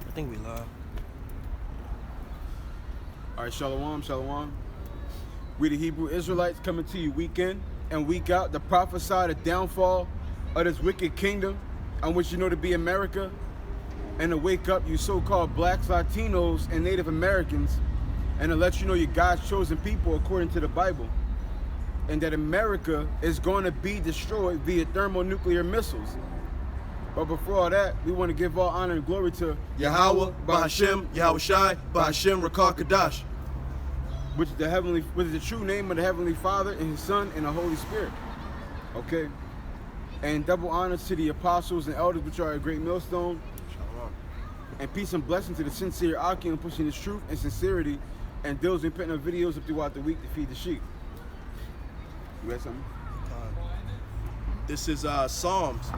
I think we live. All right, shalom, shalom. We the Hebrew Israelites coming to you week in and week out to prophesy the downfall of this wicked kingdom on which you know to be America, and to wake up you so-called blacks, Latinos, and Native Americans, and to let you know you're God's chosen people according to the Bible, and that America is going to be destroyed via thermonuclear missiles. But before all that, we want to give all honor and glory to Yahweh, Bahashem, Yahushai, Bahashem, Rakah Kadash. which is the true name of the Heavenly Father and His Son and the Holy Spirit. Okay? And double honors to the apostles and elders which are a great millstone. Shalom. And peace and blessing to the sincere Akim pushing His truth and sincerity and those who putting up videos up throughout the week to feed the sheep. You got something? This is Psalms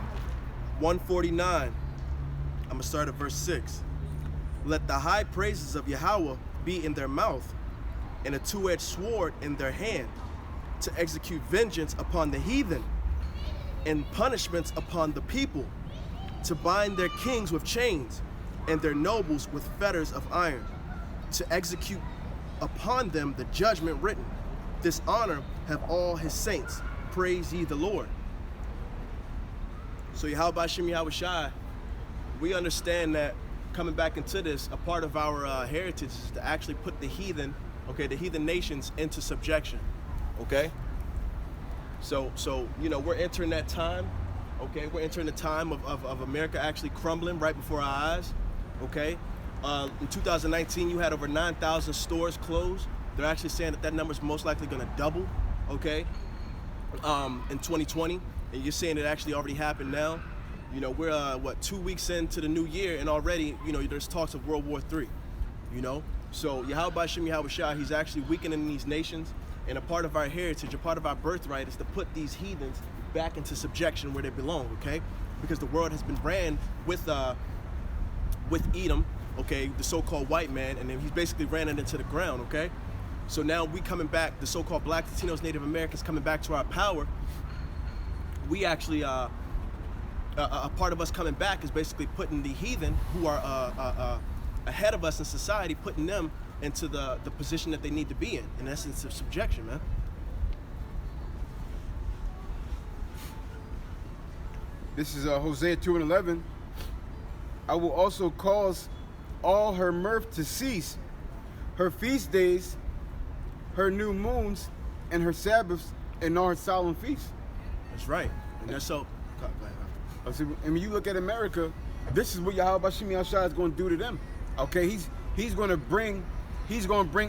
149. I'm going to start at verse 6. Let the high praises of Yahweh be in their mouth, and a two-edged sword in their hand, to execute vengeance upon the heathen, and punishments upon the people, to bind their kings with chains, and their nobles with fetters of iron, to execute upon them the judgment written. This honor have all his saints. Praise ye the Lord. So Yahweh Shem Yahushai, we understand that coming back into this, a part of our heritage is to actually put the heathen, okay, the heathen nations into subjection, okay? So you know, we're entering that time, okay? We're entering the time of America actually crumbling right before our eyes, okay? In 2019, you had over 9,000 stores closed. They're actually saying that number is most likely going to double, okay, in 2020. And you're saying it actually already happened now. You know, we're, 2 weeks into the new year, and already, you know, there's talks of World War III, you know? So Yahweh Shem Yahushai, he's actually weakening these nations, and a part of our heritage, a part of our birthright is to put these heathens back into subjection where they belong, okay? Because the world has been ran with Edom, okay, the so-called white man, and then he's basically ran it into the ground, okay? So now we coming back, the so-called Black, Latinos, Native Americans coming back to our power. We actually, a part of us coming back is basically putting the heathen who are ahead of us in society, putting them into the position that they need to be in essence of subjection, man. This is Hosea 2:11. I will also cause all her mirth to cease, her feast days, her new moons, and her Sabbaths, and all her solemn feasts. That's right. And that's so. I mean, you look at America, this is what Yahweh Shem Yahushai is going to do to them. Okay, he's going to bring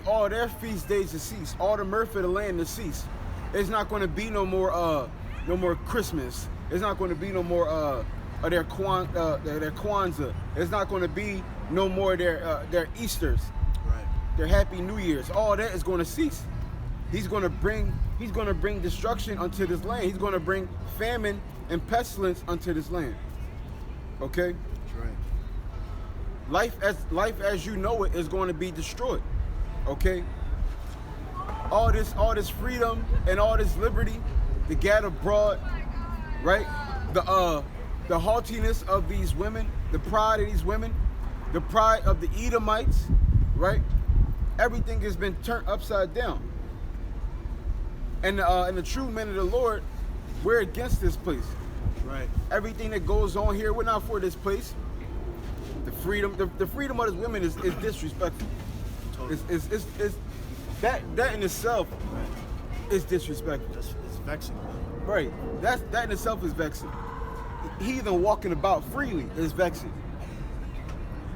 all their feast days to cease, all the mirth of the land to cease. It's not going to be no more Christmas. It's not going to be no more of their Kwanzaa. It's not going to be no more their Easters, Right. their Happy New Years. All that is going to cease. He's going to bring destruction unto this land. He's going to bring famine and pestilence unto this land. Okay? That's right. Life as you know it is going to be destroyed. Okay? All this freedom and all this liberty to gather abroad, right? The haughtiness of these women, the pride of these women, the pride of the Edomites, right? Everything has been turned upside down. And the true men of the Lord, we're against this place. Right. Everything that goes on here, we're not for this place. The freedom of these women is disrespectful. Totally. It's that in itself is disrespectful. It's vexing, man. Right. That in itself is vexing. Heathen walking about freely is vexing.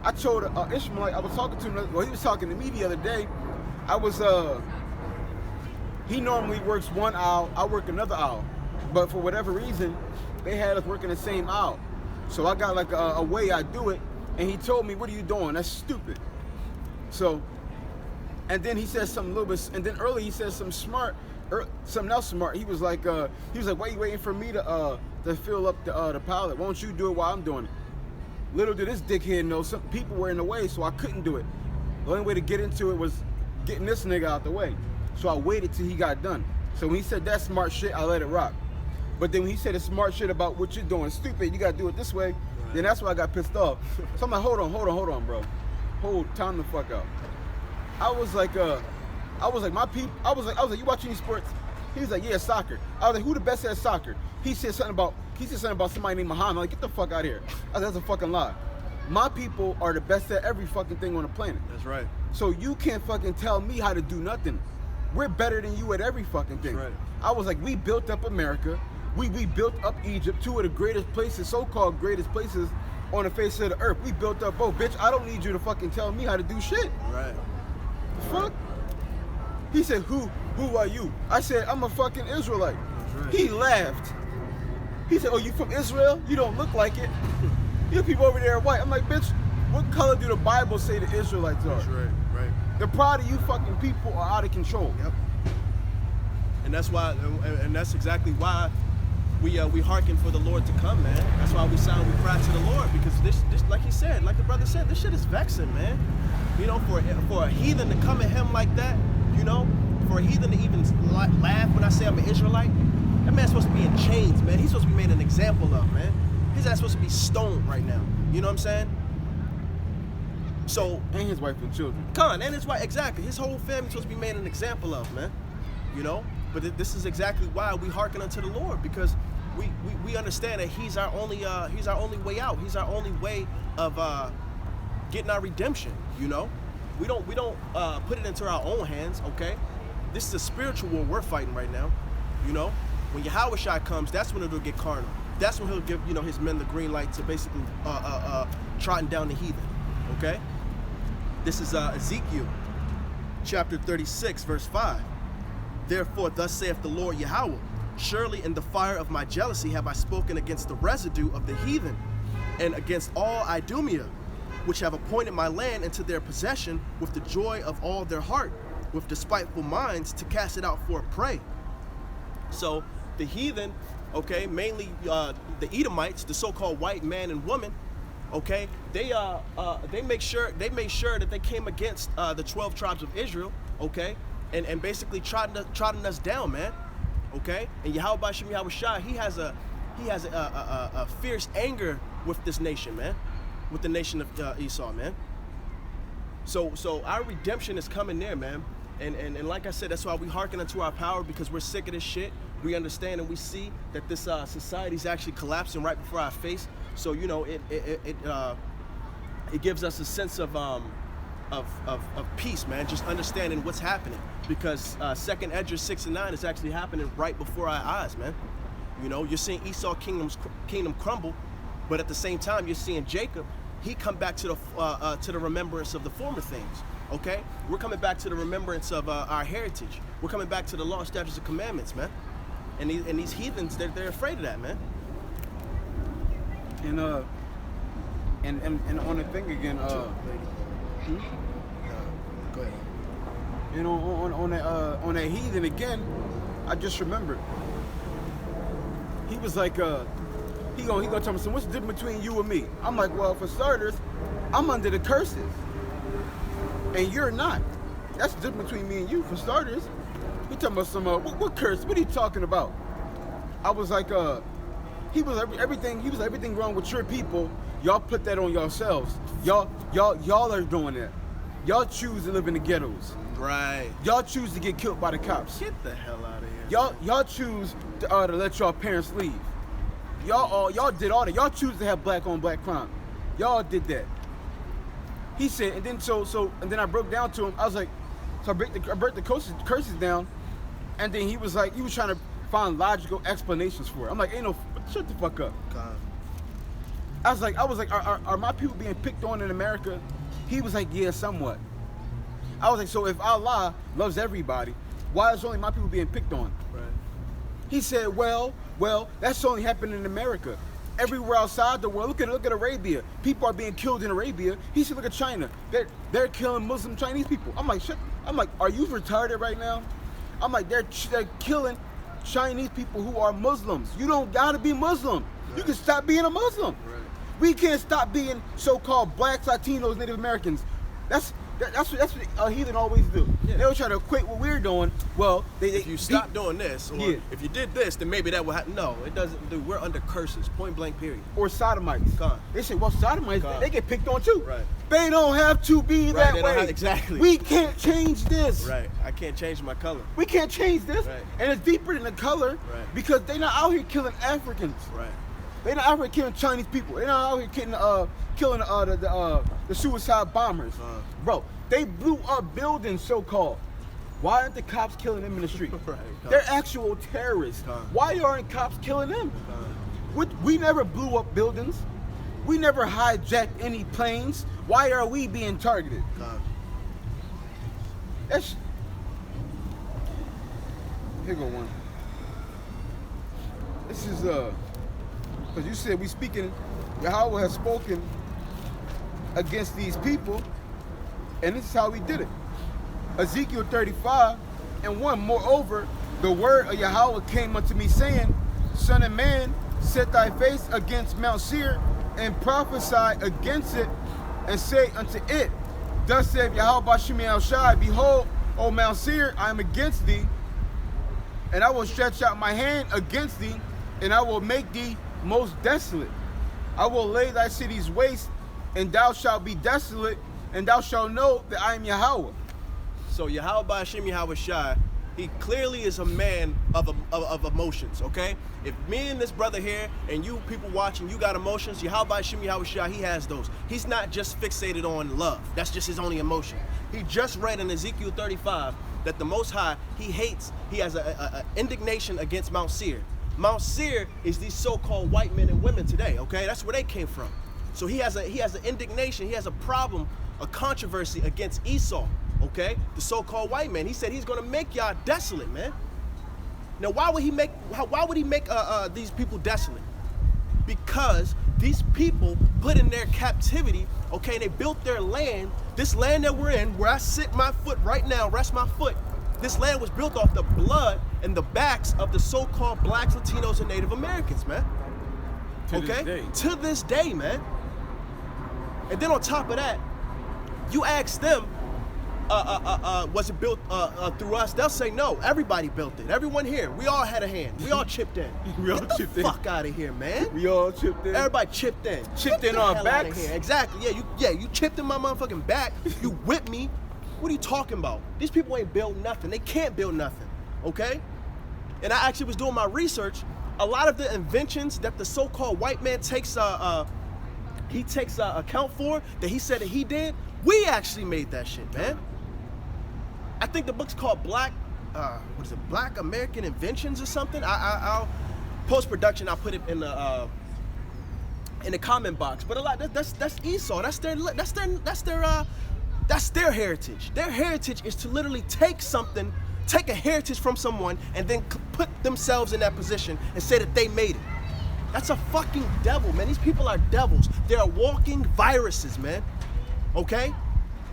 I told Ishmaelite, I was talking to him, well, he was talking to me the other day. He normally works one aisle, I work another aisle. But for whatever reason, they had us working the same aisle. So I got like a way I do it, and he told me, what are you doing? That's stupid. So, and then he said something a little bit, and then earlier he said something smart, something else smart. He was like, why are you waiting for me to fill up the pallet? Why don't you do it while I'm doing it? Little did this dickhead know, some people were in the way, so I couldn't do it. The only way to get into it was getting this nigga out the way. So I waited till he got done. So when he said that smart shit, I let it rock. But then when he said the smart shit about what you're doing, stupid, you gotta do it this way, Then that's why I got pissed off. So I'm like, hold on, bro. Hold time the fuck out. I was like, my people. I was like, you watching these sports? He was like, yeah, soccer. I was like, who the best at soccer? He said something about somebody named Muhammad. I'm like, get the fuck out of here. I said, that's a fucking lie. My people are the best at every fucking thing on the planet. That's right. So you can't fucking tell me how to do nothing. We're better than you at every fucking thing. That's right. I was like, we built up America. We built up Egypt, two of the greatest places, so-called greatest places on the face of the earth. We built up both. Bitch, I don't need you to fucking tell me how to do shit. Right. The fuck? He said, who are you? I said, I'm a fucking Israelite. Right. He laughed. He said, oh, you from Israel? You don't look like it. You people over there are white. I'm like, bitch, what color do the Bible say the Israelites are? That's right. Right. The pride of you fucking people are out of control. Yep. And that's why, and that's exactly why we hearken for the Lord to come, man. That's why we cry to the Lord, because this, like he said, like the brother said, this shit is vexing, man. You know, for a heathen to come at him like that, you know, for a heathen to even laugh when I say I'm an Israelite, that man's supposed to be in chains, man. He's supposed to be made an example of, man. His ass supposed to be stoned right now. You know what I'm saying? So, And his wife and children. and his wife, exactly. His whole family's supposed to be made an example of, man. You know? But this is exactly why we hearken unto the Lord, because we understand that He's our only way out. He's our only way of getting our redemption. You know, we don't put it into our own hands. Okay, this is a spiritual war we're fighting right now. You know, when Yahushua comes, that's when it'll get carnal. That's when He'll give His men the green light to basically trotting down the heathen. Okay, this is Ezekiel chapter 36 verse 5. Therefore, thus saith the Lord Yahweh, surely in the fire of my jealousy have I spoken against the residue of the heathen, and against all Idumea, which have appointed my land into their possession with the joy of all their heart, with despiteful minds to cast it out for a prey. So the heathen, okay, mainly the Edomites, the so-called white man and woman, okay, they made sure that they came against the 12 tribes of Israel, okay, and basically trotting us down, man. Okay, and Yahweh Shem Yahushua, he has a fierce anger with this nation, man, with the nation of Esau, man. So our redemption is coming there, man, and like I said, that's why we hearken unto our power, because we're sick of this shit. We understand and we see that this society is actually collapsing right before our face. So you know, it gives us a sense of peace, man, just understanding what's happening, because 2nd Esdras 6 and 9 is actually happening right before our eyes, man. You know, you're seeing Esau kingdom crumble, but at the same time, you're seeing Jacob, he come back to the remembrance of the former things. Okay, we're coming back to the remembrance of our heritage. We're coming back to the law, statutes, and commandments, man. And these heathens, they're afraid of that, man. And on the thing again, Go ahead. you know, on that heathen again, I just remembered. He was like, he gonna tell me, so what's the difference between you and me? I'm like, well, for starters, I'm under the curses, and you're not. That's the difference between me and you, for starters. He talking about some, what curse? What are you talking about? I was like, he was everything wrong with your people. Y'all put that on yourselves. Y'all are doing that. Y'all choose to live in the ghettos. Right. Y'all choose to get killed by the cops. Get the hell out of here. Y'all choose to let y'all parents leave. Y'all did all that. Y'all choose to have black on black crime. Y'all did that. He said, and then I broke down to him. I was like, so I break the curses down, and then he was trying to find logical explanations for it. I'm like, shut the fuck up. God. I was like, are my people being picked on in America? He was like, yeah, somewhat. I was like, so if Allah loves everybody, why is only my people being picked on? Right. He said, well, that's only happening in America. Everywhere outside the world, look at Arabia. People are being killed in Arabia. He said, look at China. They're killing Muslim Chinese people. I'm like, shit. I'm like, are you retarded right now? I'm like, they're killing Chinese people who are Muslims. You don't gotta be Muslim. Right. You can stop being a Muslim. Right. We can't stop being so-called blacks, Latinos, Native Americans. That's what heathen always do. Yeah. They always try to equate what we're doing. Well, If you stop doing this, or if you did this, then maybe that will happen. No, it doesn't do. We're under curses, point blank, period. Or sodomites. Con. They say, well, sodomites, Con. they get picked on too. Right. They don't have to be Right, that they don't way. have- exactly. We can't change this. Right. I can't change my color. We can't change this. Right. And it's deeper than the color Right. because they're not out here killing Africans. Right. They're not out here killing Chinese people. They're not out here killing the suicide bombers. Bro, they blew up buildings, so-called. Why aren't the cops killing them in the street? Right. They're actual terrorists. Why aren't cops killing them? We never blew up buildings. We never hijacked any planes. Why are we being targeted? That's... Here go one. This is because you said we speaking, Yahweh has spoken against these people, and this is how we did it. Ezekiel 35:1. Moreover, the word of Yahweh came unto me, saying, Son of man, set thy face against Mount Seir, and prophesy against it, and say unto it, Thus saith Yahweh Bashim El Shai, Behold, O Mount Seir, I am against thee, and I will stretch out my hand against thee, and I will make thee most desolate. I will lay thy cities waste, and thou shalt be desolate, and thou shalt know that I am Yahweh. So Yahweh Ba'Shem Yahweh Shai, he clearly is a man of emotions, okay? If me and this brother here, and you people watching, you got emotions, Yahweh Ba'Shem Yahweh Shai, he has those. He's not just fixated on love. That's just his only emotion. He just read in Ezekiel 35 that the Most High, he has a indignation against Mount Seir. Mount Seir is these so-called white men and women today, okay? That's where they came from. So he has an indignation, he has a problem, a controversy against Esau, okay? The so-called white man. He said he's gonna make y'all desolate, man. Now, why would he make these people desolate? Because these people put in their captivity, okay, they built their land, this land that we're in, where I sit my foot right now, rest my foot, this land was built off the blood and the backs of the so-called blacks, Latinos, and Native Americans, man. To this day, man. And then on top of that, you ask them, was it built through us? They'll say no. Everybody built it. Everyone here, we all had a hand. We all chipped in. Get the fuck out of here, man. We all chipped in. Everybody chipped in. Chipped in our backs. Exactly. Yeah, you chipped in my motherfucking back. You whipped me. What are you talking about? These people ain't built nothing. They can't build nothing. Okay? And I actually was doing my research. A lot of the inventions that the so-called white man takes account for, that he said that he did, we actually made that shit, man. I think the book's called Black American Inventions or something. I'll post-production, I'll put it in the comment box. But a lot that's Esau. That's their heritage. Their heritage is to literally take a heritage from someone and then put themselves in that position and say that they made it. That's a fucking devil, man. These people are devils. They're walking viruses, man. Okay?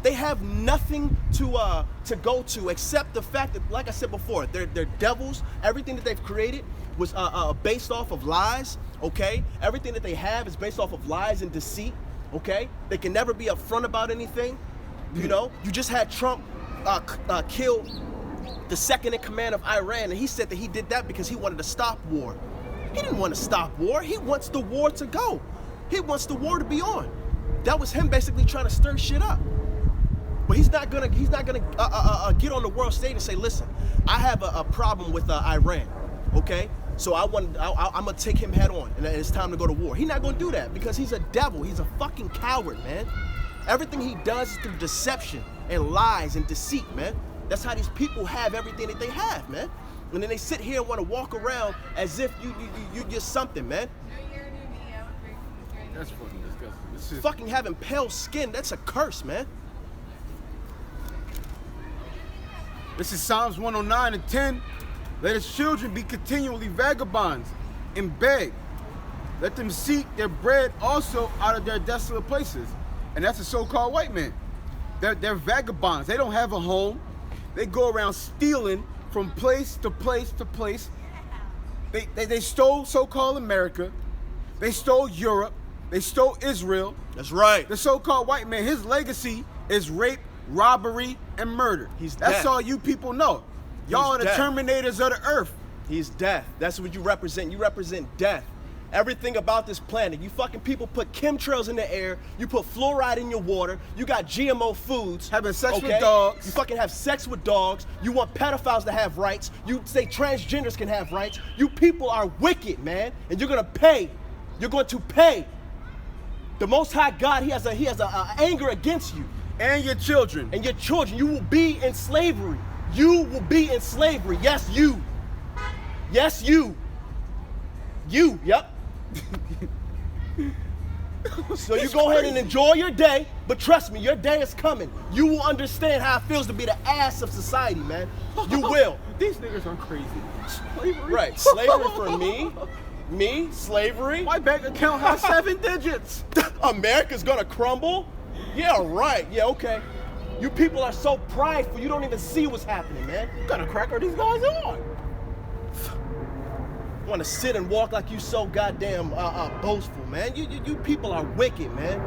They have nothing to go to except the fact that, like I said before, they're devils. Everything that they've created was based off of lies, okay? Everything that they have is based off of lies and deceit, okay? They can never be upfront about anything, you know? You just had Trump kill the second in command of Iran, and he said that he did that because he wanted to stop war. He didn't want to stop war. He wants the war to go. He wants the war to be on. That was him basically trying to stir shit up. But he's not gonna get on the world stage and say, listen, I have a problem with Iran, okay? So I'm gonna take him head on, and it's time to go to war. He's not gonna do that because he's a devil. He's a fucking coward, man. Everything he does is through deception and lies and deceit, man. That's how these people have everything that they have, man. And then they sit here and want to walk around as if you're just something, man. That's fucking disgusting. Fucking having pale skin, that's a curse, man. This is Psalms 109:10. Let his children be continually vagabonds and beg. Let them seek their bread also out of their desolate places. And that's the so-called white man. They're vagabonds. They don't have a home. They go around stealing from place to place to place. They stole so-called America. They stole Europe. They stole Israel. That's right. The so-called white man, his legacy is rape, robbery, and murder. He's That's death. all you people know. Y'all He's are the death. terminators of the earth. He's death. That's what you represent. You represent death. Everything about this planet. You fucking people put chemtrails in the air. You put fluoride in your water. You got GMO foods. Having sex with dogs. You fucking have sex with dogs. You want pedophiles to have rights. You say transgenders can have rights. You people are wicked, man. And you're gonna pay. You're going to pay. The Most High God, he has a anger against you. And your children. And your children. You will be in slavery. You will be in slavery. Yes, you. Yes, you. You, yep. So you go ahead and enjoy your day, but trust me, your day is coming. You will understand how it feels to be the ass of society, man. You will. These niggas are crazy. Slavery. Right, slavery for me, slavery. My bank account has 7 digits. America's gonna crumble? Yeah, right, yeah, okay. You people are so prideful, you don't even see what's happening, man. What kind of crack are these guys on? Want to sit and walk like you so goddamn boastful, man. You people are wicked, man.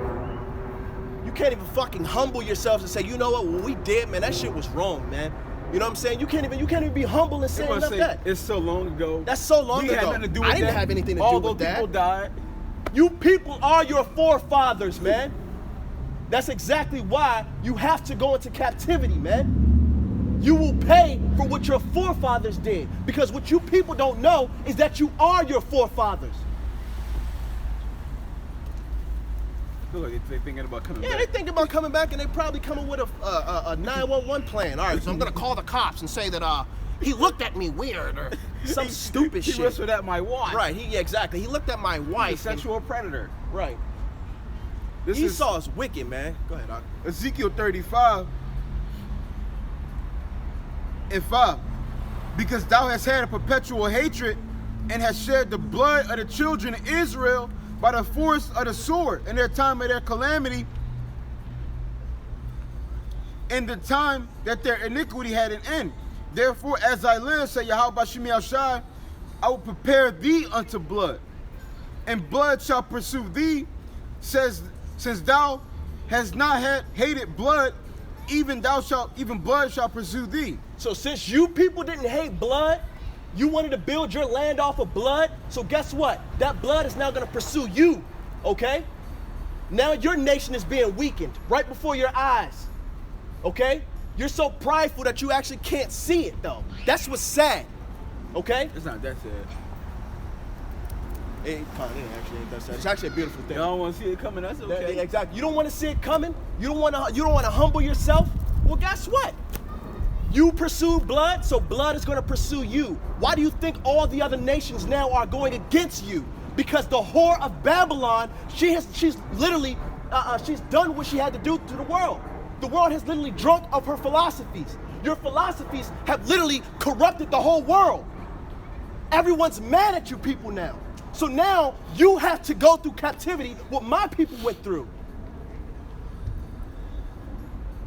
You can't even fucking humble yourselves and say, you know what we did, man, that shit was wrong, man. You know what I'm saying? You can't even be humble and say that. It's so long ago. That's so long we ago. Had nothing to do with I didn't that. have anything to All do with those that. people died. You people are your forefathers, man. That's exactly why you have to go into captivity, man. You will pay for what your forefathers did. Because what you people don't know is that you are your forefathers. I feel like they're thinking about coming back. Yeah, they think about coming back, and they probably coming with a 911 plan. All right, so I'm gonna call the cops and say that he looked at me weird or some stupid he shit. He whispered at my wife. Right, yeah, exactly. He looked at my wife. He's a sexual predator. Right. This Esau is wicked, man. Go ahead, Doc. Ezekiel 35 and 5. Because thou hast had a perpetual hatred and hast shed the blood of the children of Israel by the force of the sword in their time of their calamity, in the time that their iniquity had an end. Therefore, as I live, say Yahweh Bashimi Al-Shai, I will prepare thee unto blood, and blood shall pursue thee, since thou hast not hated blood, even blood shall pursue thee. So since you people didn't hate blood, you wanted to build your land off of blood, so guess what? That blood is now gonna pursue you, okay? Now your nation is being weakened right before your eyes, okay? You're so prideful that you actually can't see it though. That's what's sad, okay? It's not that sad. It actually ain't that sad. It's actually a beautiful thing. You don't want to see it coming, that's okay. Exactly. You don't want to see it coming? You don't want to humble yourself? Well, guess what? You pursued blood, so blood is going to pursue you. Why do you think all the other nations now are going against you? Because the whore of Babylon, she's literally she's done what she had to do to the world. The world has literally drunk of her philosophies. Your philosophies have literally corrupted the whole world. Everyone's mad at you people now. So now you have to go through captivity, what my people went through.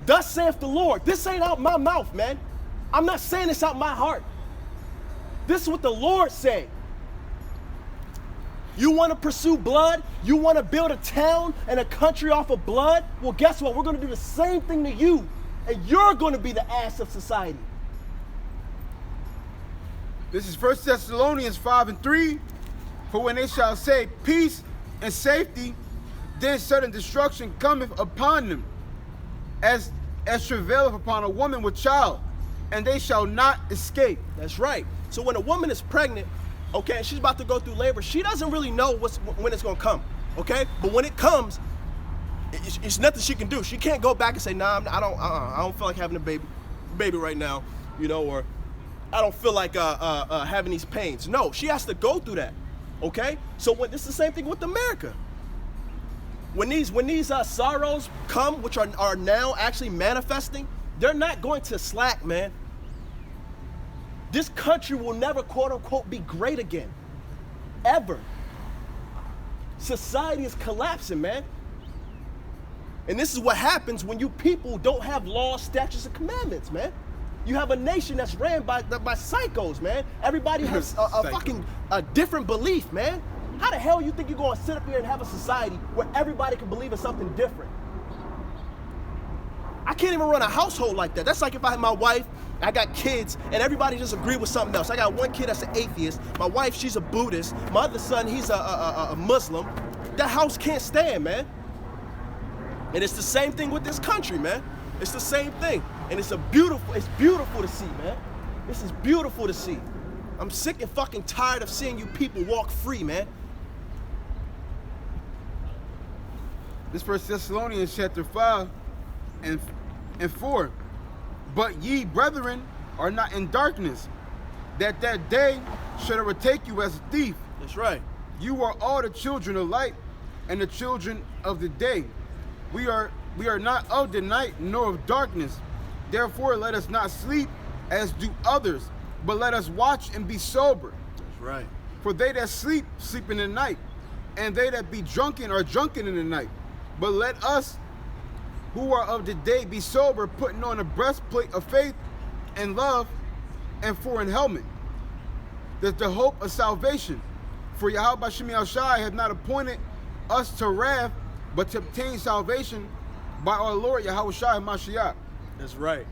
Thus saith the Lord. This ain't out my mouth, man. I'm not saying this out my heart. This is what the Lord said. You want to pursue blood? You want to build a town and a country off of blood? Well, guess what? We're going to do the same thing to you, and you're going to be the ass of society. This is 1 Thessalonians 5 and 3. For when they shall say peace and safety, then sudden destruction cometh upon them, as travaileth upon a woman with child, and they shall not escape. That's right. So when a woman is pregnant, okay, and she's about to go through labor, she doesn't really know when it's gonna come, okay? But when it comes, it's nothing she can do. She can't go back and say, nah, I don't feel like having a baby right now, you know, or I don't feel like having these pains. No, she has to go through that, okay? So when this is the same thing with America. When these sorrows come, which are now actually manifesting, they're not going to slack, man. This country will never, quote unquote, be great again. Ever. Society is collapsing, man. And this is what happens when you people don't have laws, statutes, and commandments, man. You have a nation that's ran by psychos, man. Everybody has a different belief, man. How the hell you think you're going to sit up here and have a society where everybody can believe in something different? I can't even run a household like that. That's like if I had my wife, I got kids, and everybody just agree with something else. I got one kid that's an atheist. My wife, she's a Buddhist. My other son, he's a Muslim. That house can't stand, man. And it's the same thing with this country, man. It's the same thing. And it's beautiful to see, man. This is beautiful to see. I'm sick and fucking tired of seeing you people walk free, man. This 1 Thessalonians chapter 5 and 4. But ye, brethren, are not in darkness, that day should overtake you as a thief. That's right. You are all the children of light and the children of the day. We are not of the night nor of darkness. Therefore let us not sleep as do others, but let us watch and be sober. That's right. For they that sleep, sleep in the night, and they that be drunken are drunken in the night. But let us who are of the day be sober, putting on a breastplate of faith and love, and for an helmet, that the hope of salvation. For Yahweh Bashim Yahushai hath not appointed us to wrath, but to obtain salvation by our Lord Yahweh Shai Mashiach. That's right.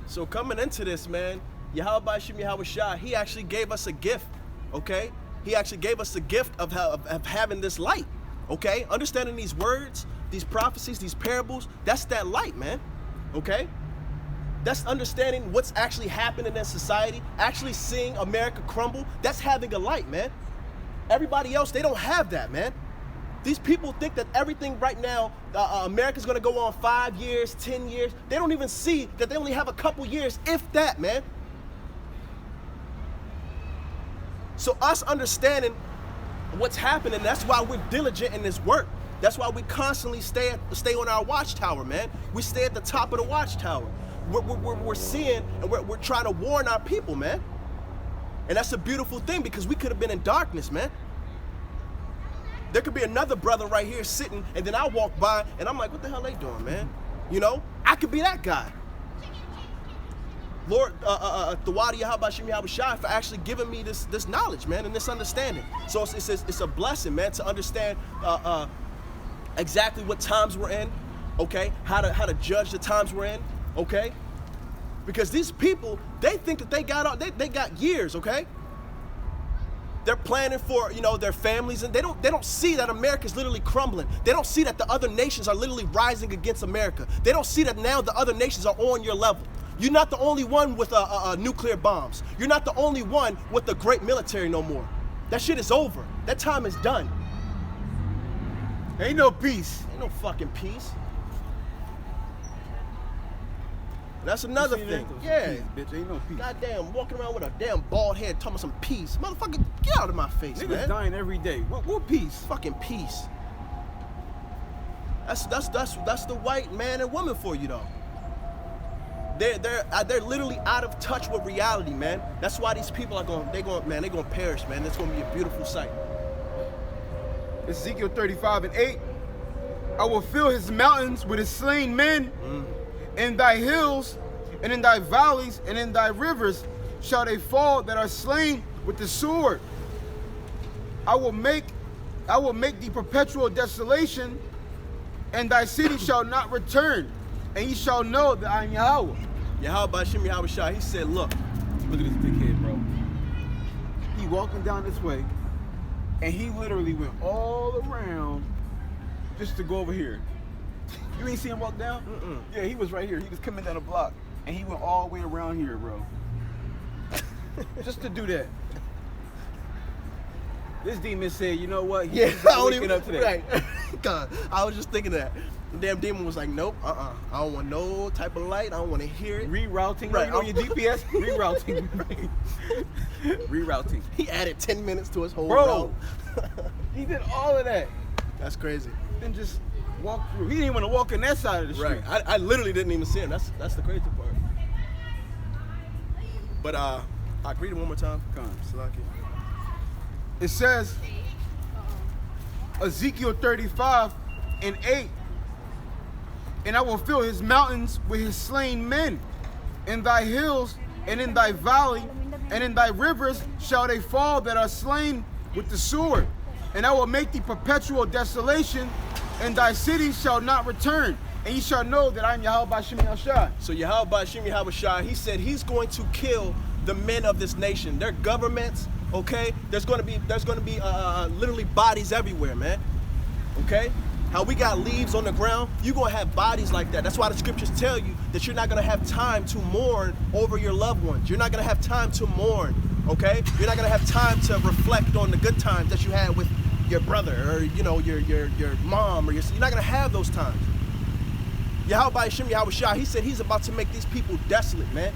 So coming into this, man, Yahweh Shem Yahweh Shai, he actually gave us a gift, okay? He actually gave us the gift of having this light, okay? Understanding these words, these prophecies, these parables, that's that light, man, okay? That's understanding what's actually happening in society, actually seeing America crumble. That's having a light, man. Everybody else, they don't have that, man. These people think that everything right now, America's gonna go on 5 years, 10 years. They don't even see that they only have a couple years, if that, man. So us understanding what's happening, that's why we're diligent in this work. That's why we constantly stay on our watchtower, man. We stay at the top of the watchtower. We're seeing and we're trying to warn our people, man. And that's a beautiful thing, because we could have been in darkness, man. There could be another brother right here sitting, and then I walk by and I'm like, what the hell they doing, man? You know, I could be that guy. Lord, Thawadi Yahweh Shem Yahweh Shai for actually giving me this knowledge, man, and this understanding. So it's a blessing, man, to understand exactly what times we're in, okay? How to judge the times we're in, okay? Because these people, they think that they got years, okay? They're planning for, you know, their families, and they don't see that America's literally crumbling. They don't see that the other nations are literally rising against America. They don't see that now the other nations are on your level. You're not the only one with nuclear bombs. You're not the only one with the great military no more. That shit is over. That time is done. Ain't no peace. Ain't no fucking peace. That's another thing. Yeah. Peace, bitch. Ain't no peace. Goddamn, walking around with a damn bald head talking about some peace. Motherfucker, get out of my face, Niggas man. dying every day. What peace? Fucking peace. That's the white man and woman for you, though. They're literally out of touch with reality, man. That's why these people are they're gonna perish, man. It's gonna be a beautiful sight. Ezekiel 35 and 8. I will fill his mountains with his slain men. In thy hills, and in thy valleys, and in thy rivers shall they fall that are slain with the sword. I will make thee perpetual desolation, and thy city shall not return, and ye shall know that I am Yahweh. Yahweh Bashim Yahweh Shai, he said, look at this big head, bro. He walking down this way, and he literally went all around just to go over here. You ain't see him walk down? Yeah, he was right here. He was coming down the block, and he went all the way around here, bro. Just to do that. This demon said, you know what? He's waking up today. Right. God, I was just thinking that. The damn demon was like, nope, I don't want no type of light. I don't want to hear it. Rerouting, right? On your GPS, rerouting. Rerouting. He added 10 minutes to his whole route. Bro, he did all of that. That's crazy. Then just walk through. He didn't even want to walk in that side of the street. Right. I literally didn't even see him. That's the crazy part. But I read it one more time. Come on. Salaki. It says, Ezekiel 35 and 8. And I will fill his mountains with his slain men. In thy hills and in thy valley and in thy rivers shall they fall that are slain with the sword. And I will make thee perpetual desolation, and thy cities shall not return, And ye shall know that I am Yahweh Ba'Shem Yahushua. So Yahweh Ba'Shem Yahushua, he said he's going to kill the men of this nation, their governments, okay? There's gonna be literally bodies everywhere, man, okay? How we got leaves on the ground, you're gonna have bodies like that. That's why the scriptures tell you that you're not gonna have time to mourn over your loved ones. You're not gonna have time to mourn, okay? You're not gonna have time to reflect on the good times that you had with your brother or, you know, your mom or you're not gonna have those times. Yahweh Ba'Shem Yahushua, he said he's about to make these people desolate, man.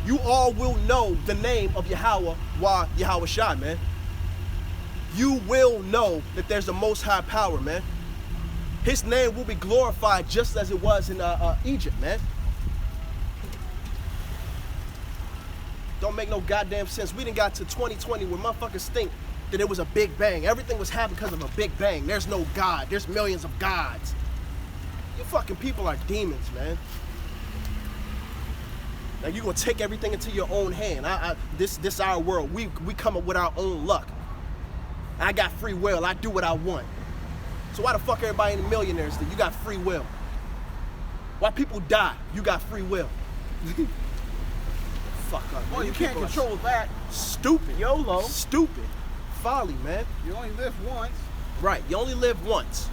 You all will know the name of Yahweh Yahushua, man. You will know that there's the Most High power, man. His name will be glorified just as it was in Egypt, man. Don't make no goddamn sense. We done got to 2020 where motherfuckers think that it was a big bang. Everything was happening because of a big bang. There's no God. There's millions of gods. You fucking people are demons, man. Now you're gonna take everything into your own hand. This our world. We come up with our own luck. I got free will. I do what I want. So why the fuck everybody in the millionaires do? You got free will. Why people die? You got free will. Fuck up. Well, man. you can't control that. Stupid. YOLO. Stupid. Folly, man. You only live once. Right. You only live once.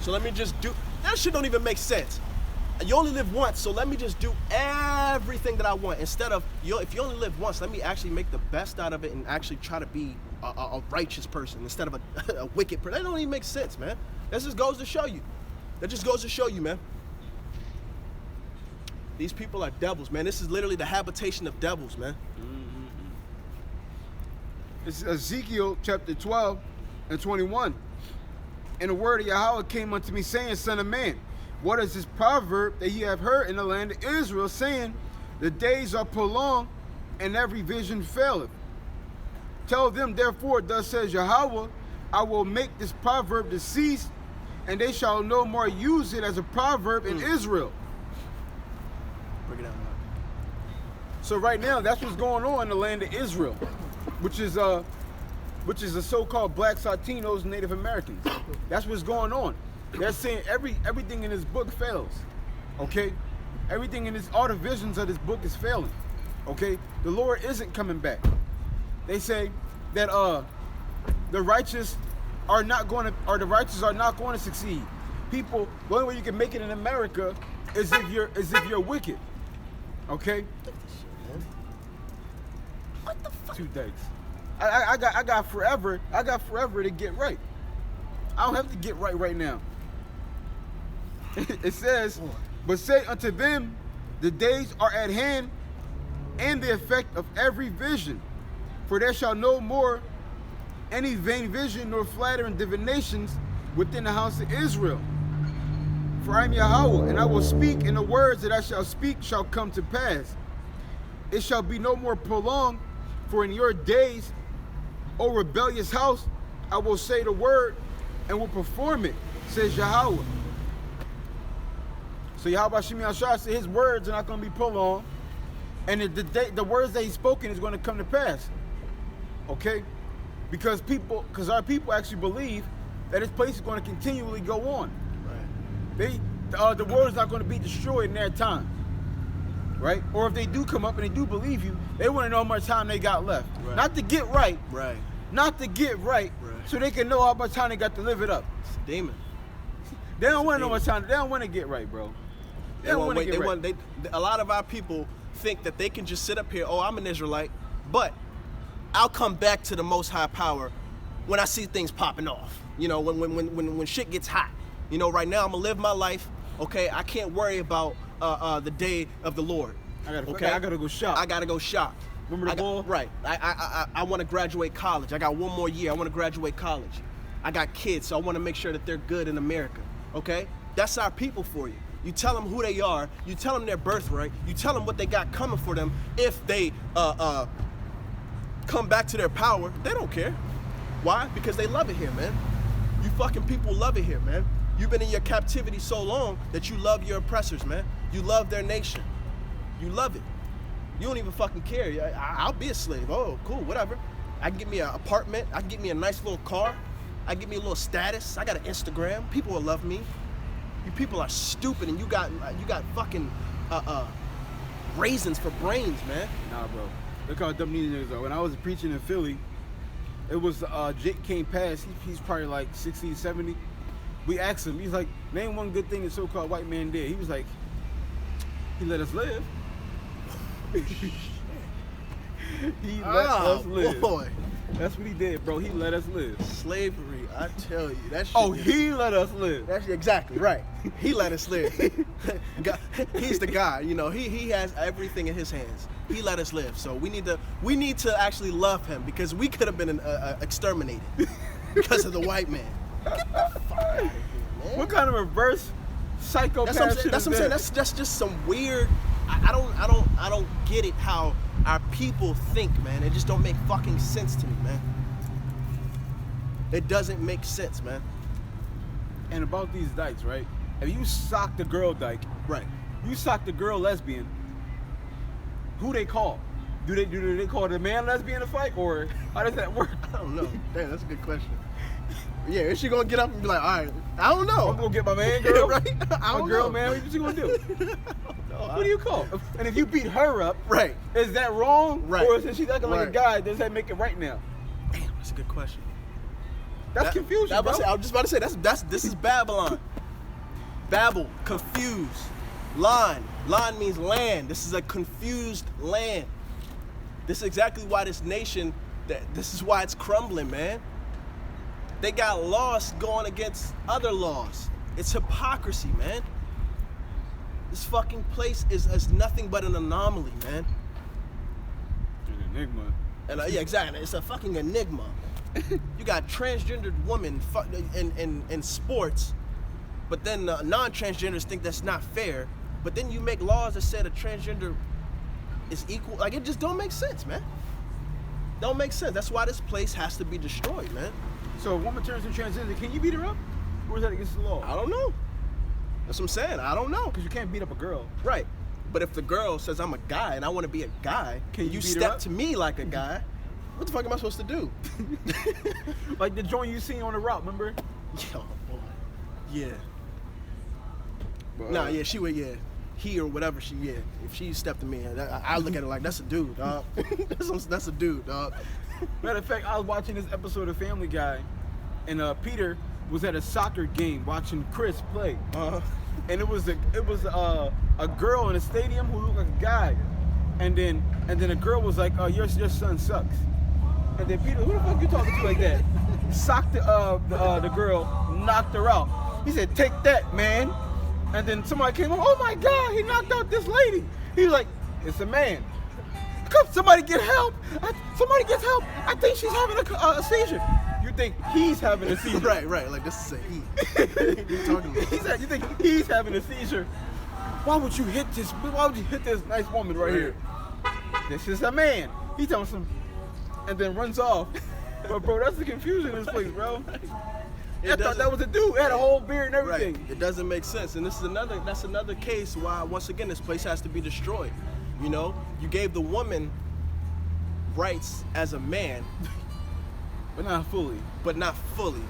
So let me just do. That shit don't even make sense. You only live once, so let me just do everything that I want. Instead of, if you only live once, let me actually make the best out of it and actually try to be a righteous person instead of a wicked person. That don't even make sense, man. That just goes to show you. That just goes to show you, man. These people are devils, man. This is literally the habitation of devils, man. It's Ezekiel chapter 12 and 21. And the word of Yahweh came unto me, saying, Son of man, what is this proverb that ye have heard in the land of Israel, saying, the days are prolonged, and every vision faileth? Tell them, therefore, thus says Yahweh, I will make this proverb to cease, and they shall no more use it as a proverb in Israel. Break it down. So right now, that's what's going on in the land of Israel, which is the so-called Black Latinos and Native Americans. That's what's going on. They're saying everything in this book fails. Okay? Everything in this, all the visions of this book is failing. Okay? The Lord isn't coming back. They say that the righteous are not going to succeed. People, the only way you can make it in America is if you're wicked. Okay? What the fuck? 2 days. I got forever to get right. I don't have to get right now. It says, but say unto them, the days are at hand, and the effect of every vision. For there shall no more any vain vision nor flattering divinations within the house of Israel. For I am Yahweh, and I will speak, and the words that I shall speak shall come to pass. It shall be no more prolonged, for in your days, O rebellious house, I will say the word and will perform it, says Yahweh. So Yahweh Ba'Shem Yahushua said his words are not going to be prolonged, and the words that he's spoken is going to come to pass. Okay? Because our people actually believe that this place is going to continually go on. Right. The world is not going to be destroyed in their time. Right? Or if they do come up and they do believe you, they want to know how much time they got left. Right. Not to get right. Right. Not to get right. So they can know how much time they got to live it up. It's a demon. They don't want to know much time. They don't want to get right, bro. They don't want to get right. A lot of our people think that they can just sit up here, oh, I'm an Israelite, but I'll come back to the Most High power when I see things popping off. You know, when shit gets hot. You know, right now I'm gonna live my life. Okay, I can't worry about the day of the Lord. I gotta go shop. I gotta go shop. Remember the ball? Right. I want to graduate college. I got one more year. I want to graduate college. I got kids, so I want to make sure that they're good in America. Okay? That's our people for you. You tell them who they are. You tell them their birthright. You tell them what they got coming for them. If they come back to their power, they don't care. Why? Because they love it here, man. You fucking people love it here, man. You've been in your captivity so long that you love your oppressors, man. You love their nation. You love it. You don't even fucking care. I'll be a slave. Oh, cool, whatever. I can get me an apartment. I can get me a nice little car. I can get me a little status. I got an Instagram. People will love me. You people are stupid, and you got fucking raisins for brains, man. Nah, bro. Look how dumb these niggas are. When I was preaching in Philly, it was Jake came past. He's probably like 60, 70. We asked him. He's like, name one good thing the so-called white man did. He was like, he let us live. He let us live. Boy. That's what he did, bro. He let us live. Slavery, I tell you. That shit Oh, is- he let us live. That's exactly right. He let us live. He's the guy, you know. He has everything in his hands. He let us live. So we need to actually love him because we could have been exterminated because of the white man. Get the fuck out of here, man. What kind of reverse psychopath That's what I'm saying. shit That's is what I'm saying. that? That's just some weird. I don't get it how our people think, man. It just don't make fucking sense to me, man. It doesn't make sense, man. And about these dykes, right? If you sock the girl dyke, Right. you sock the girl lesbian, who they call? Do they call the man lesbian to fight, or how does that work? I don't know. Damn, that's a good question. Yeah, is she gonna get up and be like, all right, I don't know. I'm gonna get my man girl, Right? I My don't girl, know. man, what you gonna do? No, Who do you call? And if you beat her up, Right. is that wrong? Right. Or since she's acting like a Right. guy, does that make it right now? Damn, that's a good question. That's confusion, I bro. was just about to say this is Babylon. Babel, confused. Line means land. This is a confused land. This is exactly why this nation, this is why it's crumbling, man. They got laws going against other laws. It's hypocrisy, man. This fucking place is nothing but an anomaly, man. An enigma. And yeah, exactly. It's a fucking enigma. You got transgendered women in sports, but then non-transgenders think that's not fair. But then you make laws that say a transgender is equal. Like, it just don't make sense, man. Don't make sense. That's why this place has to be destroyed, man. So a woman turns into transgender, can you beat her up? Or is that against the law? I don't know. That's what I'm saying. I don't know. Because you can't beat up a girl. Right. But if the girl says I'm a guy and I want to be a guy, Can you you beat her step up? to me like a guy, what the fuck am I supposed to do? Like the joint you seen on the route, remember? Yo, boy. Yeah. But, Nah, yeah, she would, yeah. He or whatever she, yeah. If she stepped to me, I look at her like, that's a dude, dog. That's a dude, dog. Matter of fact, I was watching this episode of Family Guy, and Peter was at a soccer game watching Chris play. And it was a girl in the stadium who looked like a guy. And then a girl was like, your son sucks. And then Peter, who the fuck you talking to like that? Socked the girl, knocked her out. He said, take that, man. And then somebody came up, oh my God, he knocked out this lady. He was like, it's a man. Come, somebody get help. Somebody get help. I think she's having a seizure. You think he's having a seizure? Right, like this is a he. You're talking about. He said, you think he's having a seizure? Why would you hit this? Why would you hit this nice woman right here? This is a man. He tells him, and then runs off. But bro, that's the confusion in this place, bro. I thought that was a dude. He had a whole beard and everything. Right. It doesn't make sense. And that's another case why, once again, this place has to be destroyed. You know, you gave the woman rights as a man, But not fully. but not fully.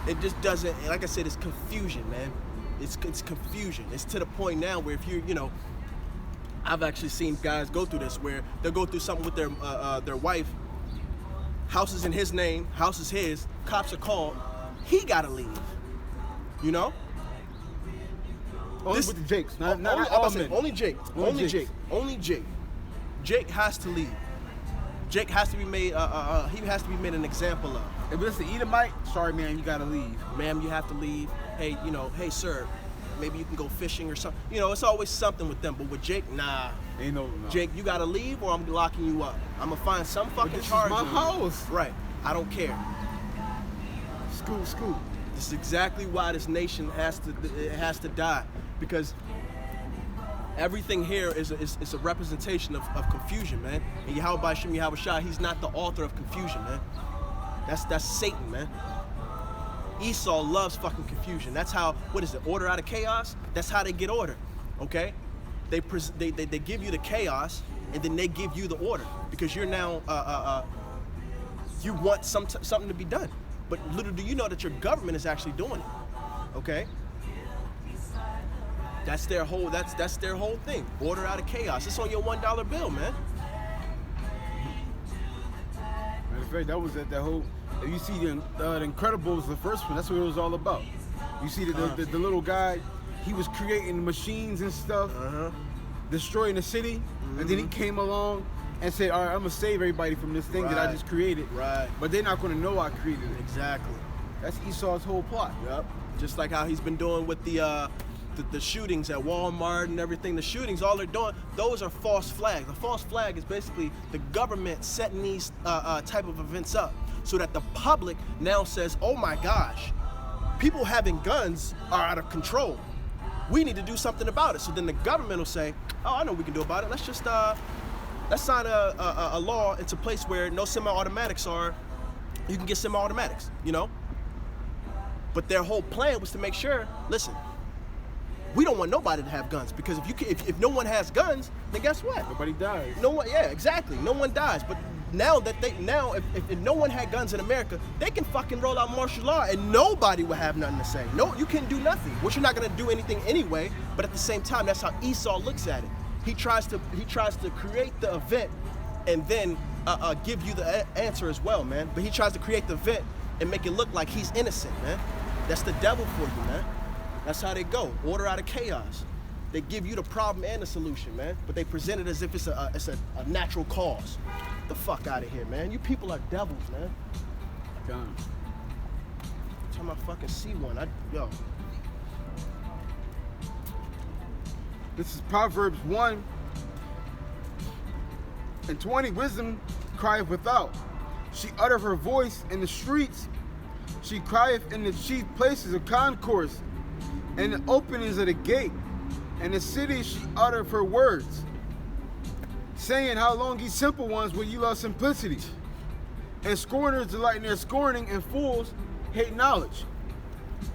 It just doesn't, like I said, it's confusion, man. It's confusion. It's to the point now where if you know, I've actually seen guys go through this where they'll go through something with their wife. House is in his name, house is his, cops are called, he gotta leave. You know? Only This- with the Jakes, not only, all men. only Jake. Only Only Jakes. Jake. Only Jake. Jake has to leave. Jake has to be made. He has to be made an example of. If it's the Edomite, sorry man, you gotta leave. Ma'am, you have to leave. Hey, hey, sir, maybe you can go fishing or something. It's always something with them. But with Jake, nah. Ain't no. Jake, you gotta leave, or I'm locking you up. I'm gonna find some fucking This is charge. my on you. house. Right. I don't care. Scoot. This is exactly why this nation has to die, because everything here is a representation of confusion, man. And Yahweh Shem Yahweh Shah, he's not the author of confusion, man. That's Satan, man. Esau loves fucking confusion. That's how, what is it, order out of chaos? That's how they get order, okay? They give you the chaos, and then they give you the order, because you're now, you want something to be done. But little do you know that your government is actually doing it, okay? That's their whole thing. Order out of chaos. It's on your $1 bill, man. Matter of fact, that was that whole. If you see the Incredibles, the first one, that's what it was all about. You see the little guy, he was creating machines and stuff, destroying the city, and then he came along and said, all right, I'm gonna save everybody from this thing that I just created. Right. But they're not gonna know I created it. Exactly. That's Esau's whole plot. Yep. Just like how he's been doing with the shootings at Walmart and everything. The shootings, all they're doing, those are false flags. The false flag is basically the government setting these type of events up so that the public now says, oh my gosh, people having guns are out of control. We need to do something about it. So then the government will say, oh, I know what we can do about it. Let's just let's sign a law into place where no semi-automatics you can get semi-automatics, you know? But their whole plan was to make sure, listen, we don't want nobody to have guns, because if no one has guns, then guess what? Nobody dies. No one, yeah, exactly. No one dies. But now if no one had guns in America, they can fucking roll out martial law and nobody will have nothing to say. No, you can do nothing. Which you're not gonna do anything anyway. But at the same time, that's how Esau looks at it. He tries to create the event and then give you the answer as well, man. But he tries to create the event and make it look like he's innocent, man. That's the devil for you, man. That's how they go. Order out of chaos. They give you the problem and the solution, man. But they present it as if it's a natural cause. Get the fuck out of here, man. You people are devils, man. Done. Every time I fucking see one, yo. This is Proverbs 1:20. Wisdom crieth without. She uttereth her voice in the streets. She crieth in the chief places of concourse, and the openings of the gate. And the city she uttereth her words, saying, how long, ye simple ones, will ye love simplicity? And scorners delight in their scorning, and fools hate knowledge.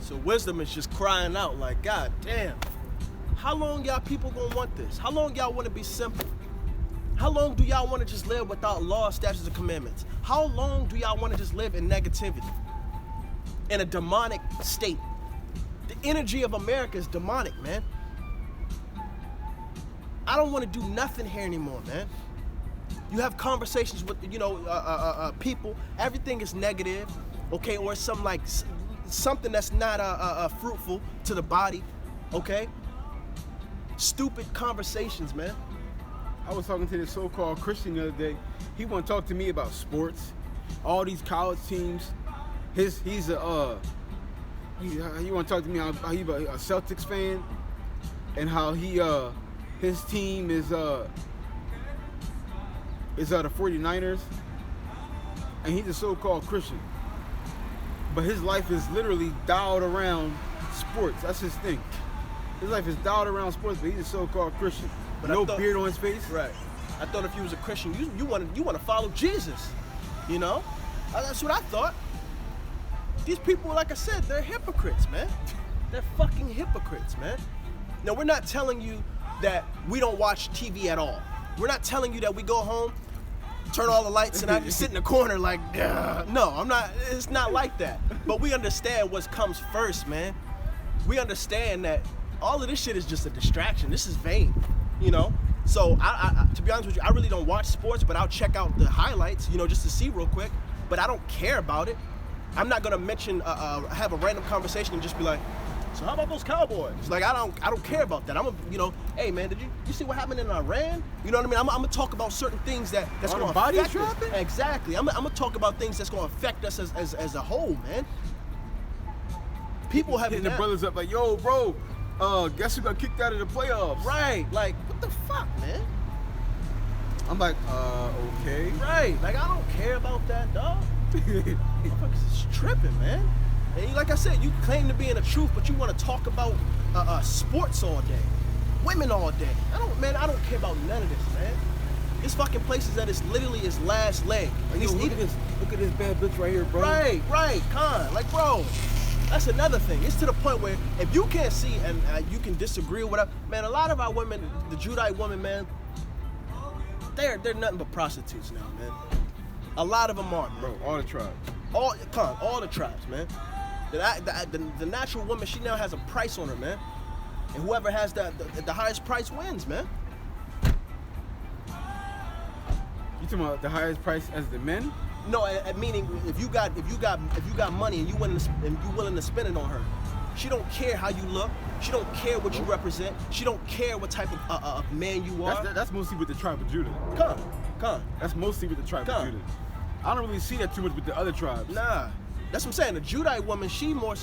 So wisdom is just crying out like, God damn, how long y'all people gonna want this? How long y'all wanna be simple? How long do y'all wanna just live without law, statutes, and commandments? How long do y'all wanna just live in negativity? In a demonic state? The energy of America is demonic, man. I don't want to do nothing here anymore, man. You have conversations with, people. Everything is negative, okay, or something that's not fruitful to the body, okay. Stupid conversations, man. I was talking to this so-called Christian the other day. He want to talk to me about sports, all these college teams. He want to talk to me how he's a Celtics fan, and how his team is the 49ers, and he's a so-called Christian. But his life is literally dialed around sports. That's his thing. His life is dialed around sports, but he's a so-called Christian. But no beard on his face. Right. I thought if you was a Christian, you want to follow Jesus. You know? That's what I thought. These people, like I said, they're hypocrites, man. They're fucking hypocrites, man. Now, we're not telling you that we don't watch TV at all. We're not telling you that we go home, turn all the lights, and I just sit in the corner like, no, I'm not. It's not like that. But we understand what comes first, man. We understand that all of this shit is just a distraction. This is vain, you know? So, I to be honest with you, I really don't watch sports, but I'll check out the highlights, just to see real quick. But I don't care about it. I'm not gonna mention, have a random conversation and just be like, so how about those Cowboys? Like, I don't care about that. Hey man, did you see what happened in Iran? You know what I mean? I'm gonna talk about certain things that's gonna affect us. Exactly. I'm gonna talk about things that's gonna affect us as a whole, man. People have hitting the brothers up like, yo, bro, guess who got kicked out of the playoffs? Right. Like, what the fuck, man? I'm like, okay. Right. Like, I don't care about that, dog. Motherfuckers is tripping, man. And like I said, you claim to be in the truth, but you want to talk about sports all day, women all day. I don't care about none of this, man. This fucking place is at literally his last leg. Like, yo, look at this bad bitch right here, bro. Right, Con. Like, bro, that's another thing. It's to the point where if you can't see and you can disagree or whatever, man, a lot of our women, the Judite women, man, they're nothing but prostitutes now, man. A lot of them are, bro. All the tribes. All the tribes, man. The natural woman, she now has a price on her, man. and whoever has the highest price wins, man. You talking about the highest price as the men? No, meaning if you got money and you willing to spend it on her, she don't care how you look. She don't care what you represent. She don't care what type of man you are. That's mostly with the tribe of Judah. Come. That's mostly with the tribe of Judah. I don't really see that too much with the other tribes. Nah, that's what I'm saying. The Judite woman, she's more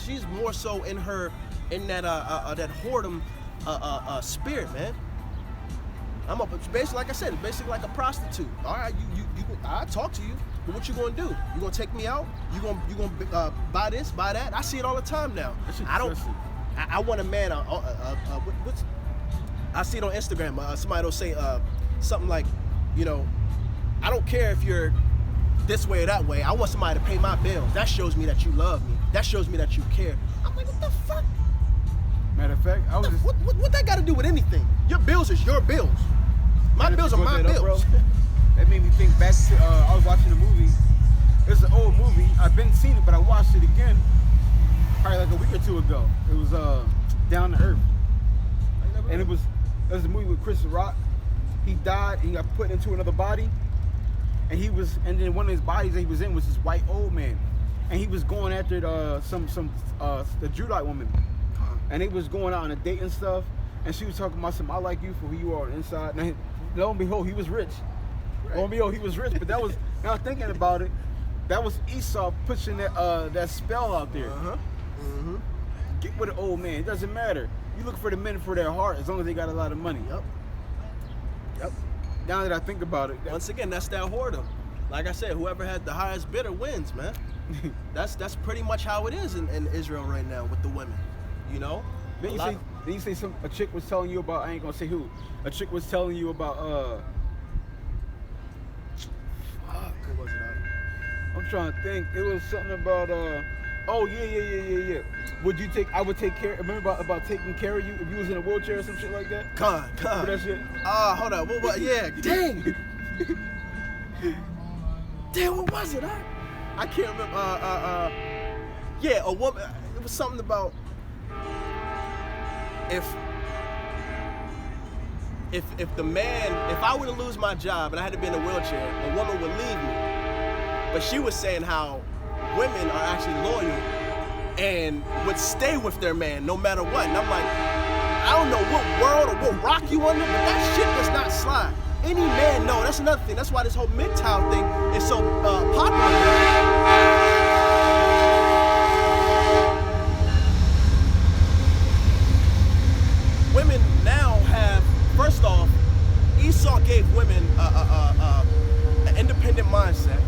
so in that whoredom spirit, man. Basically, like I said, it's basically like a prostitute. All right, I talk to you, but what you gonna do? You gonna take me out? You gonna buy this, buy that? I see it all the time now. I want a man. I see it on Instagram. Somebody'll say something like, I don't care if you're this way or that way. I want somebody to pay my bills. That shows me that you love me. That shows me that you care. I'm like, what the fuck? Matter of fact, what that got to do with anything? Your bills is your bills. My bills are my bills. That made me think back to, I was watching a movie. It's an old movie. I've been seeing it, but I watched it again probably like a week or two ago. It was Down to Earth. And it was a movie with Chris Rock. He died and he got put into another body. And then one of his bodies that he was in was this white old man. And he was going after the Judite woman. And they was going out on a date and stuff. And she was talking about something, I like you for who you are on the inside. And lo and behold, he was rich. Right. Lo and behold, he was rich. But that was, now thinking about it, that was Esau pushing that spell out there. Get with an old man. It doesn't matter. You look for the men for their heart as long as they got a lot of money. Yep. Now that I think about it. Once again, that's that whoredom. Like I said, whoever had the highest bidder wins, man. That's pretty much how it is in Israel right now with the women. Then you say a chick was telling you about, I ain't gonna say who. A chick was telling you about what was it? I'm trying to think. It was something about oh yeah. I would take care. Remember about taking care of you if you was in a wheelchair or some shit like that? Con. Remember that shit? Hold on. What? Yeah. Dang. Damn. What was it? I can't remember. Yeah, a woman. It was something about if the man, if I were to lose my job and I had to be in a wheelchair, a woman would leave me. But she was saying how women are actually loyal and would stay with their man no matter what. And I'm like, I don't know what world or what rock you under, but that shit does not slide. Any man, no, that's another thing. That's why this whole MGTOW thing is so popular. Women now have, first off, Esau gave women an independent mindset.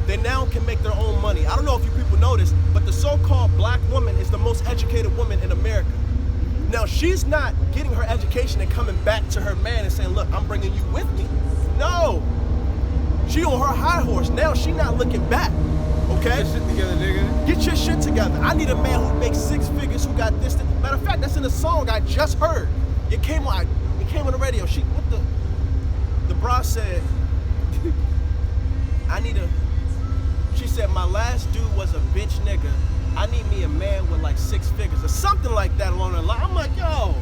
They now can make their own money. I don't know if you people know this, but the so-called black woman is the most educated woman in America. Now, she's not getting her education and coming back to her man and saying, look, I'm bringing you with me. No. She on her high horse. Now she not looking back. Okay? Get your shit together, nigga. Get your shit together. I need a man who makes 6 figures, who got this. Matter of fact, that's in a song I just heard. It came on the radio. The bra said, she said, my last dude was a bitch nigga. I need me a man with like 6 figures or something like that along the line. I'm like, yo,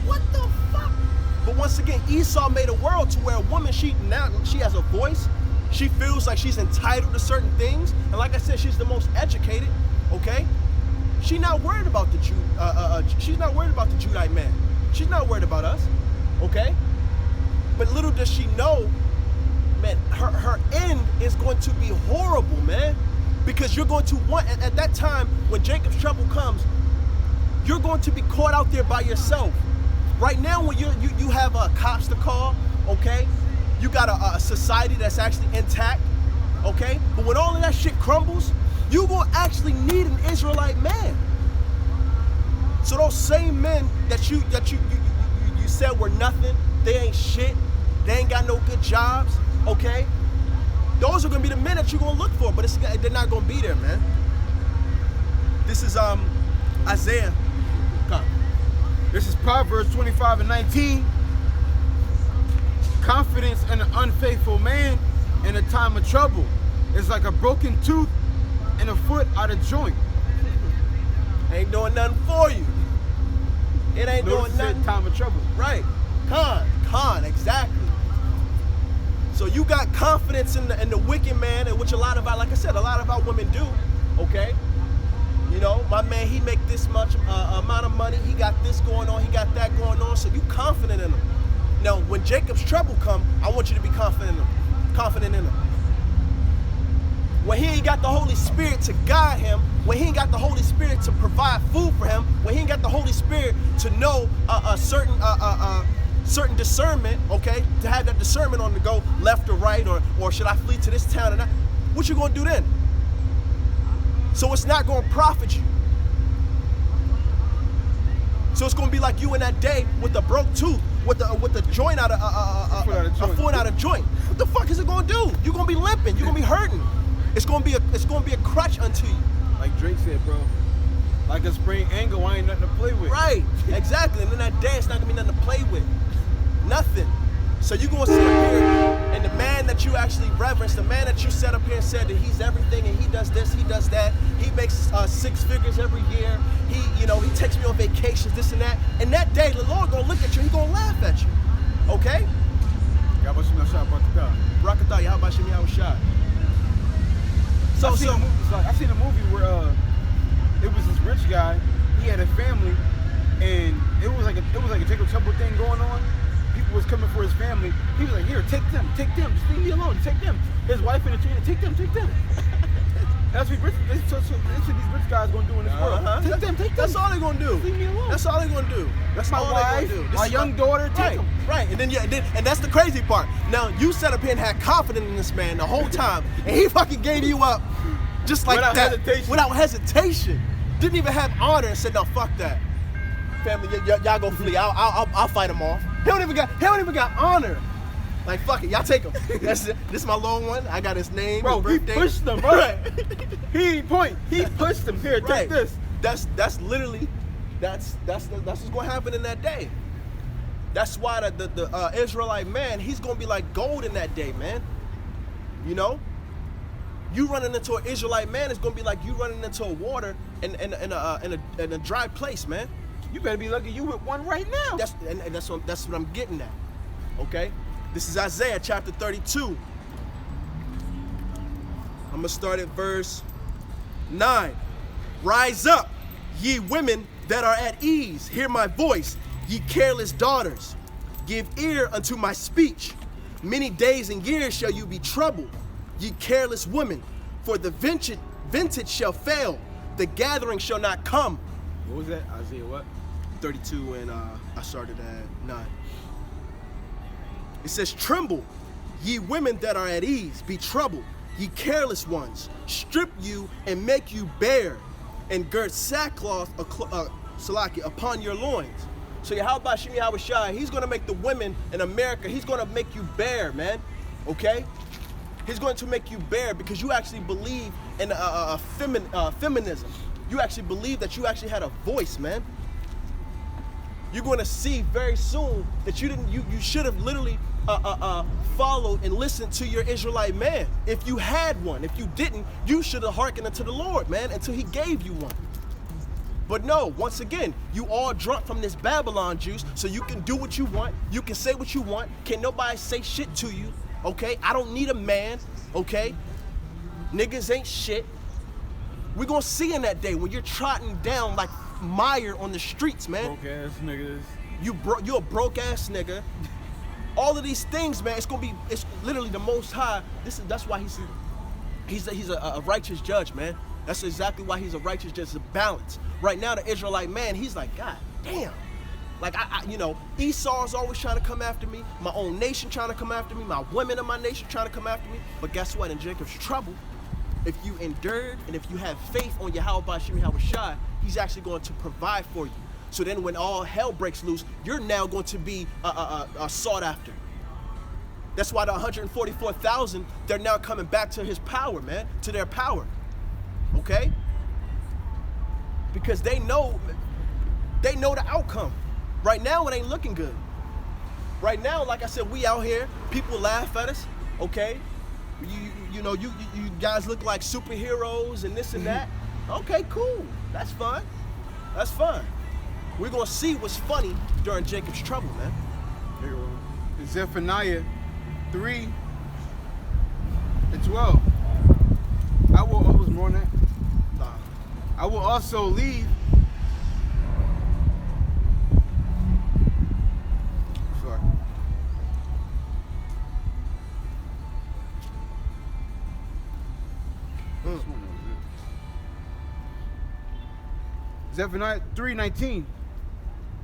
what the fuck? But once again, Esau made a world to where a woman, she has a voice. She feels like she's entitled to certain things. And like I said, she's the most educated, okay? She's not worried about the she's not worried about the Judite man. She's not worried about us, okay? But little does she know, man, her end is going to be horrible, man. Because you're going to want, at that time, when Jacob's trouble comes, you're going to be caught out there by yourself. Right now, when you have cops to call, okay? You got a society that's actually intact, okay? But when all of that shit crumbles, you will actually need an Israelite man. So those same men that you said were nothing, they ain't shit, they ain't got no good jobs, okay? Those are gonna be the men that you're gonna look for, but they're not gonna be there, man. This is Isaiah. This is Proverbs 25:19. Confidence in an unfaithful man in a time of trouble is like a broken tooth and a foot out of joint. Ain't doing nothing for you. It It ain't Notice doing it said nothing. time of trouble. Right. Con, exactly. So you got confidence in the wicked man, and which a lot of our, like I said, a lot of our women do. Okay. You know, my man, he make this much amount of money. He got this going on. He got that going on. So you confident in him. Now, when Jacob's trouble come, I want you to be confident in him. Confident in him. When he ain't got the Holy Spirit to guide him, when he ain't got the Holy Spirit to provide food for him, when he ain't got the Holy Spirit to know a certain discernment, okay, to have that discernment on the go left or right, or should I flee to this town or not, what you gonna do then? So it's not gonna profit you. So it's gonna be like you in that day with a broke tooth, with the joint out of a foot out of joint. What the fuck is it gonna do? You're gonna be limping. You're gonna be hurting. It's gonna be a crutch unto you. Like Drake said, bro. Like a sprained ankle, I ain't nothing to play with. Right. Exactly. And then that day, it's not gonna be nothing to play with. Nothing. So you gonna sit up here, and the man that you actually reverence, the man that you set up here and said that he's everything, and he does this, he does that, he makes 6 figures every year. He takes me on vacations, this and that. And that day, the Lord gonna look at you. He gonna laugh at you. Okay? Rakatha, Yahabashim Yahushua. I seen a movie where it was this rich guy. He had a family, and it was like a Jacob Trouble thing going on. People was coming for his family. He was like, "Here, take them, just leave me alone, take them." His wife in the train, take them. That's what these rich guys gonna do in this world. Take them. That's all they gonna do. Leave me alone. That's all they gonna do. That's all my they wife, gonna do. my young daughter. Take them. Right. And then and that's the crazy part. Now you sat up here and had confidence in this man the whole time, and he fucking gave you up just like Without that, hesitation. without hesitation. Didn't even have honor and said, "No, fuck that, family. Y'all go flee. I'll fight them off." He don't even got honor. Like, fuck it, y'all take him. That's it. This is my long one. I got his name, Bro, his he birthday. pushed them, bro. Right. He pushed them. Here, Right. take this. That's literally that's what's gonna happen in that day. That's why the Israelite man, he's gonna be like gold in that day, man. You know, you running into an Israelite man, it's gonna be like you running into a water in a dry place, man. You better be lucky you with one right now. That's what I'm getting at. Okay, this is Isaiah chapter 32. I'm gonna start at verse 9. Rise up, ye women that are at ease, hear my voice, ye careless daughters. Give ear unto my speech. Many days and years shall you be troubled, ye careless women, for the vintage shall fail, the gathering shall not come. What was that? Isaiah what? 32, and I started at 9. It says, tremble, ye women that are at ease, be troubled, ye careless ones, strip you and make you bare, and gird sackcloth upon your loins. So Yahweh Shimi Yahushua, he's gonna make the women in America, he's gonna make you bare, man. Okay? He's going to make you bare because you actually believe in feminism. You actually believe that you actually had a voice, man. You're going to see very soon that you should have literally followed and listened to your Israelite man. If you had one, if you didn't, you should have hearkened unto the Lord, man, until he gave you one. But no, once again, you all drunk from this Babylon juice, so you can do what you want, you can say what you want, can't nobody say shit to you, okay? I don't need a man, okay? Niggas ain't shit. We're gonna see in that day when you're trotting down like mire on the streets, man. Broke ass niggas. You're a broke ass nigga. All of these things, man, it's literally the Most High. That's why he's a righteous judge, man. That's exactly why he's a righteous judge. It's a balance. Right now, the Israelite man, he's like, God damn. Like Esau's always trying to come after me. My own nation trying to come after me. My women of my nation trying to come after me. But guess what? In Jacob's trouble, if you endured and if you have faith on Yahweh Shimi Yahushua, he's actually going to provide for you. So then when all hell breaks loose, you're now going to be sought after. That's why the 144,000, they're now coming back to his power, man, to their power. Okay? Because they know the outcome. Right now, it ain't looking good. Right now, like I said, we out here, people laugh at us, okay? You guys look like superheroes and this and that. Okay, cool. That's fun. That's fun. we're gonna see what's funny during Jacob's trouble, man. Here you go. In Zephaniah 3:12. I will. It was more than that. Nah. I will also leave. Sorry. Zephaniah 3:19.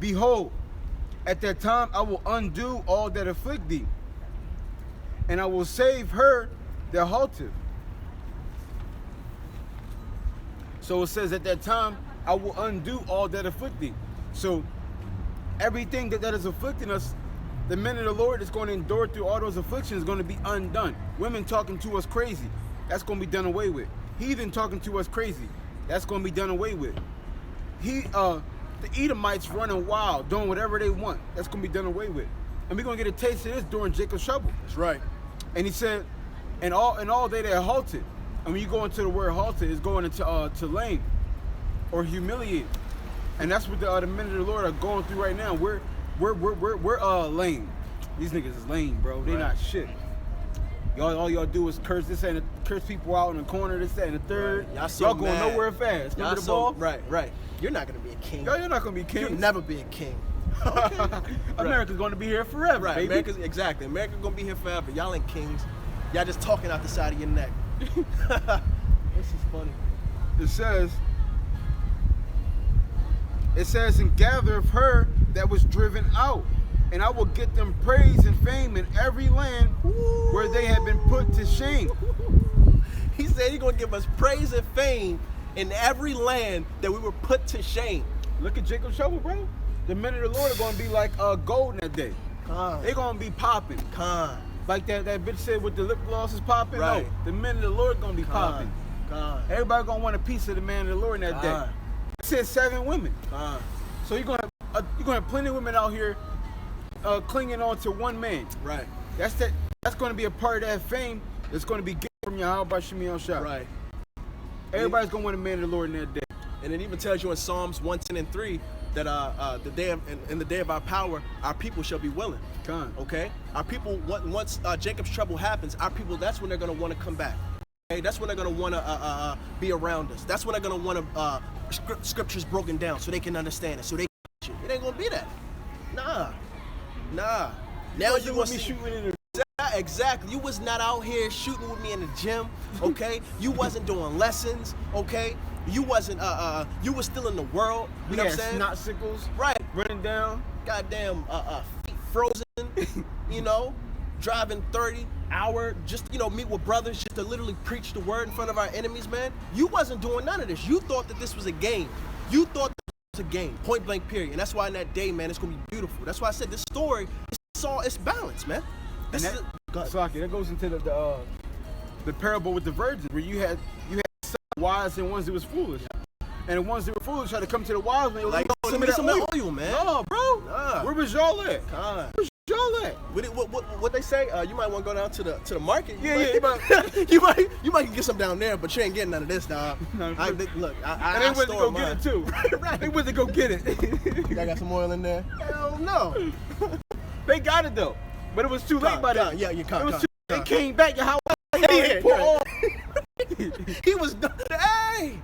Behold, at that time I will undo all that afflict thee, and I will save her that halteth. So it says at that time I will undo all that afflict thee. So everything that is afflicting us, the men of the Lord is going to endure through all those afflictions is going to be undone. Women talking to us crazy, that's going to be done away with. Heathen talking to us crazy, that's going to be done away with. The Edomites running wild, doing whatever they want, that's going to be done away with. And we're going to get a taste of this during Jacob's trouble. That's right. And he said, and all they that halted. And when you go into the word halted, it's going into to lame or humiliate. And that's what the men of the Lord are going through right now. We're lame. These niggas is lame, bro. They Right. not shit. All y'all do is curse this and curse people out in the corner, this, that, and the third. Right. Y'all so Y'all going mad. nowhere fast. Y'all Remember the so ball? right. You're not gonna be a king. Y'all, you're not gonna be You'll king. never be a king. America's gonna be here forever, Right. baby. America's gonna be here forever. Y'all ain't kings. Y'all just talking out the side of your neck. This is funny. It says, and gather of her that was driven out, and I will get them praise and fame in every land where they have been put to shame. He said he's gonna give us praise and fame in every land that we were put to shame. Look at Jacob's trouble, bro. The men of the Lord are gonna be like gold in that day. They're gonna be popping. Like that bitch said with the lip gloss is popping. Right. No, the men of the Lord gonna be popping. Everybody gonna want a piece of the man of the Lord in that day. It said 7 women. So you're gonna have plenty of women out here clinging on to one man. Right. That's gonna be a part of that fame that's gonna be given from Yahweh Shemiel Shah. Right. Everybody's gonna want a man of the Lord in that day. And it even tells you in Psalms 110:3 that in the day of our power, our people shall be willing. Okay, our people once Jacob's trouble happens, our people, that's when they're gonna want to come back. Okay, that's when they're gonna want to be around us. That's when they're gonna want to scriptures broken down so they can understand it. So they, it ain't gonna be that. Nah. Now you gonna be shooting in the. Exactly. You was not out here shooting with me in the gym, okay? You wasn't doing lessons, okay? You wasn't you was still in the world, you know what I'm saying? Snot sickles, right, running down, goddamn feet frozen, you know, driving 30-hour, just, you know, meet with brothers just to literally preach the word in front of our enemies, man. You wasn't doing none of this. You thought that this was a game. You thought that this was a game, point blank period. And that's why in that day, man, it's gonna be beautiful. That's why I said this story, it's balanced, man. And that goes into the parable with the virgin, where you had some wise and ones that was foolish, and the ones that were foolish had to come to the wise man. Like, let me get some of that oil, man. No, bro. Where was y'all at? Where's y'all at? What they say? You might want to go down to the market. You you might get some down there, but you ain't getting none of this, dog. No, Look, and they went to go get it too. Right. They went to go get it. Y'all got some oil in there? Hell no. They got it though. But it was too late by then. Yeah, you can't. It was too late. They came back and how he was done. Hey!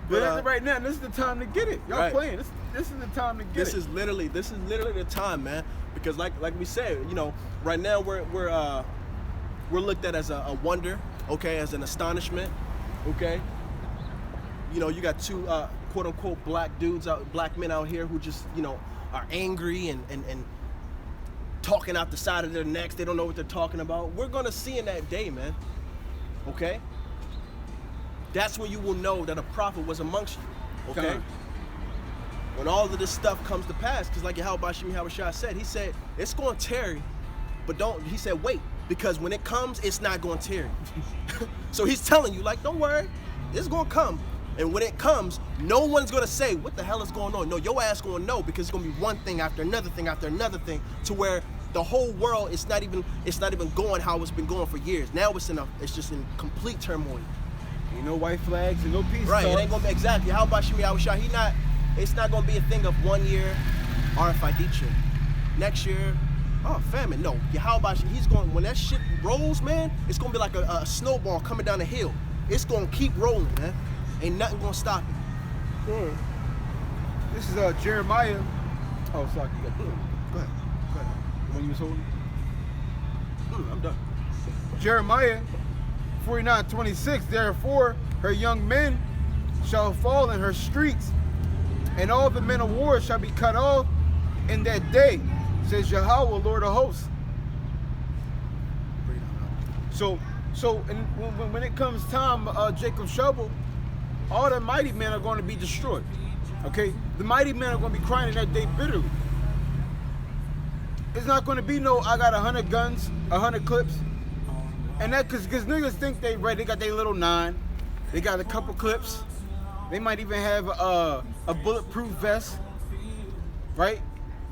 But right now, this is the time to get it. Y'all playing. This is the time to get it. This is literally the time, man. Because like we said, you know, right now we're looked at as a wonder, okay, as an astonishment, okay. You know, you got two quote unquote black men out here who just, you know, are angry and talking out the side of their necks. They don't know what they're talking about. We're gonna see in that day, man. Okay? That's when you will know that a prophet was amongst you. Okay? When all of this stuff comes to pass, because like Yahweh Shemi Shah said, he said, it's gonna tarry, but he said, wait, because when it comes, it's not gonna tarry. So he's telling you, like, don't worry, it's gonna come. And when it comes, no one's gonna say, what the hell is going on? No, your ass gonna know, because it's gonna be one thing after another thing after another thing, to where the whole world is not even going how it's been going for years. Now it's just in complete turmoil. Ain't no white flags and no peace Right, talks. it ain't gonna be exactly. How about Shimi Awashai? It's not gonna be a thing of 1 year RFID chip. Next year, famine. No, yeah, how about he's going, when that shit rolls, man, it's gonna be like a snowball coming down a hill. It's gonna keep rolling, man. Ain't nothing gonna stop it. This is Jeremiah. Oh, sorry. You got Go ahead. the one you was holding? I'm done. Jeremiah 49:26. Therefore, her young men shall fall in her streets, and all the men of war shall be cut off in that day, says Yahweh, Lord of hosts. So when it comes time, Jacob Shovel, all the mighty men are going to be destroyed. Okay, the mighty men are going to be crying in that day bitterly. It's not going to be no, I got 100 guns, 100 clips, and that because niggas think they ready. They got their little 9, they got a couple clips, they might even have a bulletproof vest, right?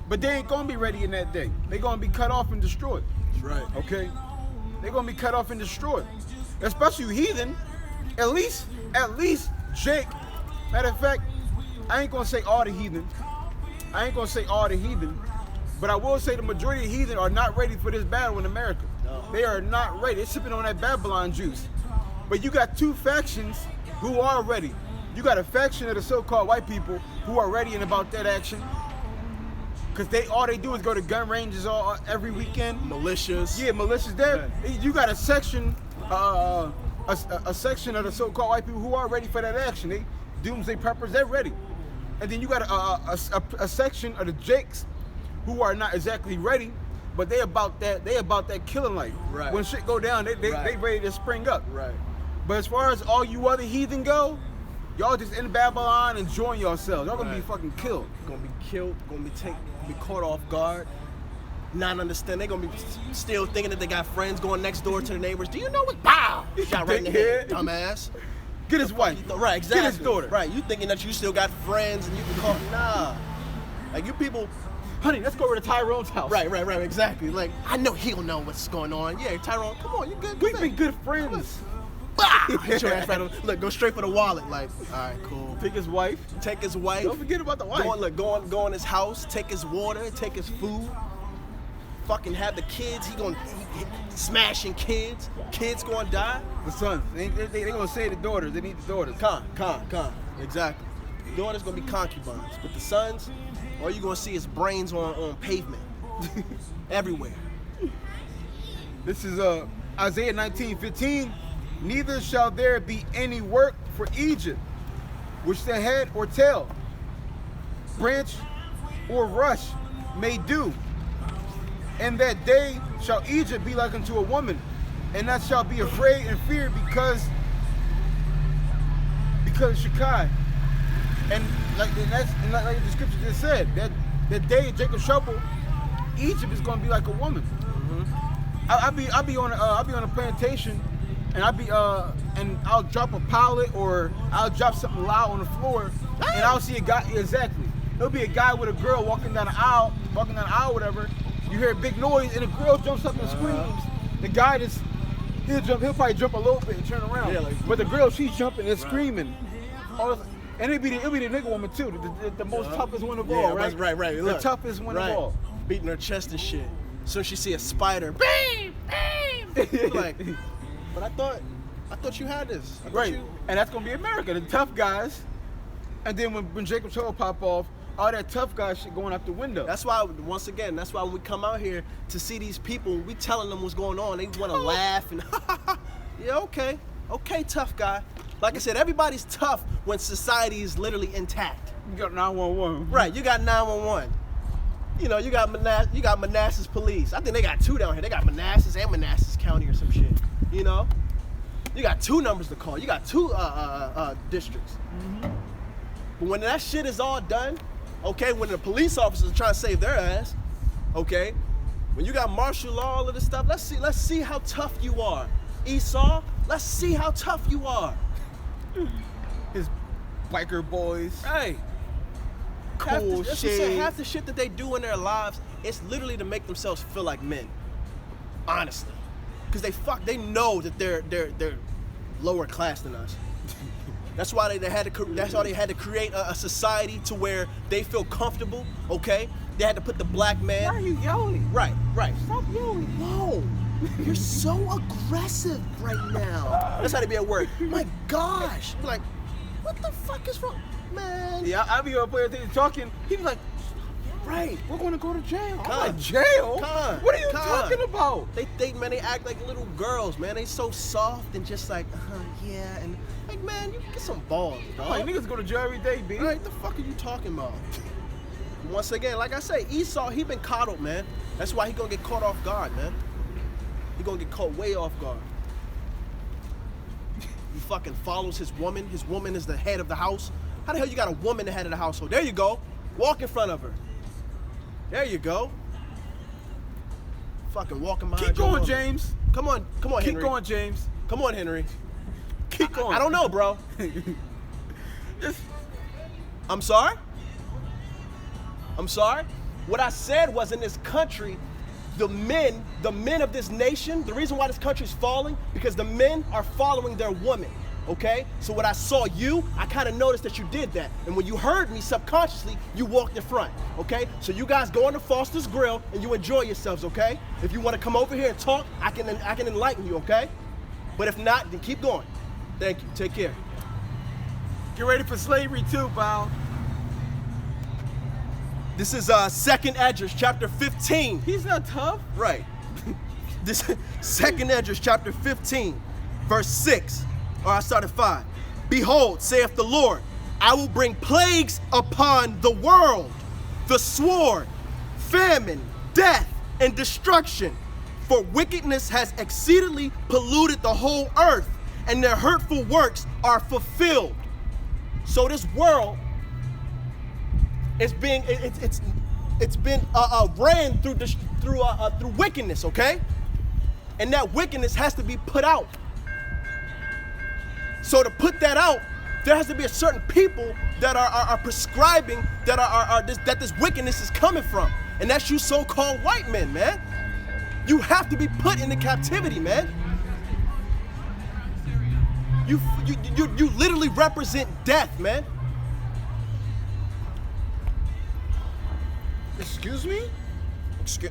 But they ain't going to be ready in that day. They're going to be cut off and destroyed. That's right. Okay, they're gonna be cut off and destroyed. Especially you heathen. At least Jake. Matter of fact, I ain't gonna say all the heathen. But I will say the majority of heathen are not ready for this battle in America. No. They are not ready. They're sipping on that Babylon juice. But you got two factions who are ready. You got a faction of the so-called white people who are ready and about that action. Because all they do is go to gun ranges every weekend. Militias. Yeah, militias there. Right. You got a section, a section of the so-called white people who are ready for that action. They doomsday preppers, they're ready. And then you got a section of the Jakes who are not exactly ready, but they about that killing life. Right. When shit go down, they ready to spring up. Right. But as far as all you other heathen go, y'all just in Babylon enjoying yourselves. Y'all gonna be fucking killed. Gonna be killed, gonna be caught off guard, not understand. They're gonna be still thinking that they got friends going next door to the neighbors. Do you know what? Bow! Shot right in the head, dumbass. Get his wife. Right, exactly. Get his daughter. Right, you thinking that you still got friends and you can call, nah. Like you people, Honey, let's go over to Tyrone's house. right, exactly. Like, I know he'll know what's going on. Yeah, Tyrone, come on, you good? We've been good friends. Hit your ass right on. Look, go straight for the wallet. Like, all right, cool. Take his wife. Take his wife. Don't forget about the wife. Go in his house, take his water, take his food. Fucking have the kids. He smashing kids. Kids gonna die. The sons. They gonna say the daughters. They need the daughters. Con. Exactly. The daughters gonna be concubines, but the sons, all you gonna see is brains on pavement. Everywhere. This is Isaiah 19:15. Neither shall there be any work for Egypt, which the head or tail, branch or rush may do. And that day shall Egypt be like unto a woman, and that shall be afraid and fear because Shekai. And like the scripture just said, that day Jacob Shovel, Egypt is gonna be like a woman. Mm-hmm. I'll be on a plantation, and I'll drop a pallet or I'll drop something loud on the floor, and I'll see a guy. Exactly, there'll be a guy with a girl walking down the aisle, whatever. You hear a big noise, and the girl jumps up and screams. The guy he'll probably jump a little bit and turn around. Yeah, but the girl, she's jumping and screaming. And it'll be the nigga woman too, the most toughest one of all, right? Right. The Look, toughest one of all. Beating her chest and shit. So she see a spider. Bam! Like, but I thought you had this. Right. And that's gonna be America, the tough guys. And then when Jacob Shovel pop off, all that tough guy shit going out the window. That's why, once again, when we come out here to see these people, we telling them what's going on. They want to laugh and, yeah, okay, tough guy. Like I said, everybody's tough when society is literally intact. You got 911. Right, you got 911. You know, you got Manassas Police. I think they got 2 down here. They got Manassas and Manassas County or some shit. You know, you got 2 numbers to call. You got 2 districts. Mm-hmm. But when that shit is all done, okay, when the police officers are trying to save their ass, okay, when you got martial law, all of this stuff, let's see how tough you are. Esau, let's see how tough you are. His biker boys. Hey. Cool shit. Half the shit that they do in their lives, it's literally to make themselves feel like men. Honestly. Because they know that they're lower class than us. That's why they had to create a society to where they feel comfortable, okay? They had to put the black man. Why are you yelling? Right. Stop yelling. Whoa, you're so aggressive right now. That's how they be at work. My gosh. Be like, what the fuck is wrong? Man. Yeah, I be up there talking. He was like, Right. we're going to go to jail. Con. I'm like, jail? Con. What are you Con. talking about? They act like little girls, man. They so soft and just like, yeah, and like, man, you get some balls, dog. Like, niggas go to jail every day, B. Right, the fuck are you talking about? Once again, like I say, Esau, he been coddled, man. That's why he gonna get caught off guard, man. He gonna get caught way off guard. He fucking follows his woman. His woman is the head of the house. How the hell you got a woman the head of the household? There you go. Walk in front of her. There you go. Fucking walking behind Keep your going, woman. James. Come on, Henry. Keep going, James. Come on, Henry. Keep going. I don't know, bro. Just, I'm sorry? I'm sorry? What I said was, in this country, the men of this nation, the reason why this country's falling, because the men are following their women, okay? So when I saw you, I kind of noticed that you did that. And when you heard me subconsciously, you walked in front, okay? So you guys go into Foster's Grill and you enjoy yourselves, okay? If you want to come over here and talk, I can enlighten you, okay? But if not, then keep going. Thank you. Take care. get ready for slavery too, pal. This is 2nd Esdras, chapter 15. He's not tough. Right. This 2nd Esdras, chapter 15, verse 6. Or I started 5. Behold, saith the Lord, I will bring plagues upon the world, the sword, famine, death, and destruction. For wickedness has exceedingly polluted the whole earth, and their hurtful works are fulfilled. So this world is being it's been ran through wickedness, okay? And that wickedness has to be put out. So to put that out, there has to be a certain people that are prescribing that this wickedness is coming from, and that's you so-called white men, man. You have to be put into captivity, man. You literally represent death, man. Excuse me?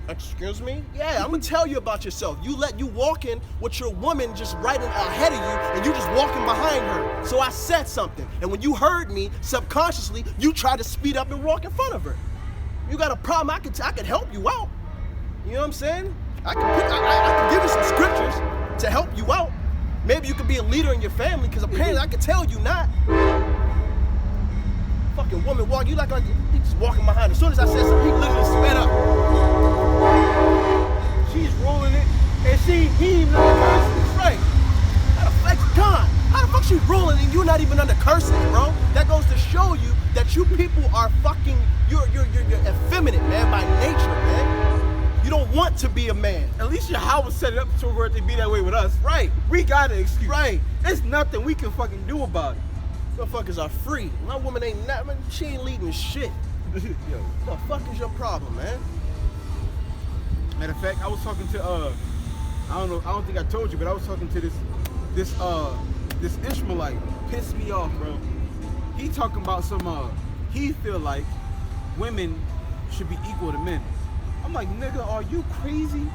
Excuse me? Yeah, I'm gonna tell you about yourself. You walk in with your woman just right ahead of you, and you just walking behind her. So I said something, and when you heard me subconsciously, you tried to speed up and walk in front of her. You got a problem? I could help you out. You know what I'm saying? I can give you some scriptures to help you out. Maybe you could be a leader in your family, because apparently I could tell you not. Fucking woman walk, you like he just walking behind her. As soon as I said something, he literally sped up. She's rolling it, and he even under curses. Right. How the fuck she rolling and you're not even under curses, bro? That goes to show you that you people are fucking, you're effeminate, man, by nature, man. You don't want to be a man. At least your house set it up so for it to be that way with us. Right. We got an excuse. Right. There's nothing we can fucking do about it. Motherfuckers are free. My woman ain't nothing. She ain't leading shit. Yo, the fuck is your problem, man? Matter of fact, I was talking to I don't think I told you, but I was talking to this Ishmaelite. Pissed me off, bro. He talking about he feel like women should be equal to men. I'm like, nigga, are you crazy?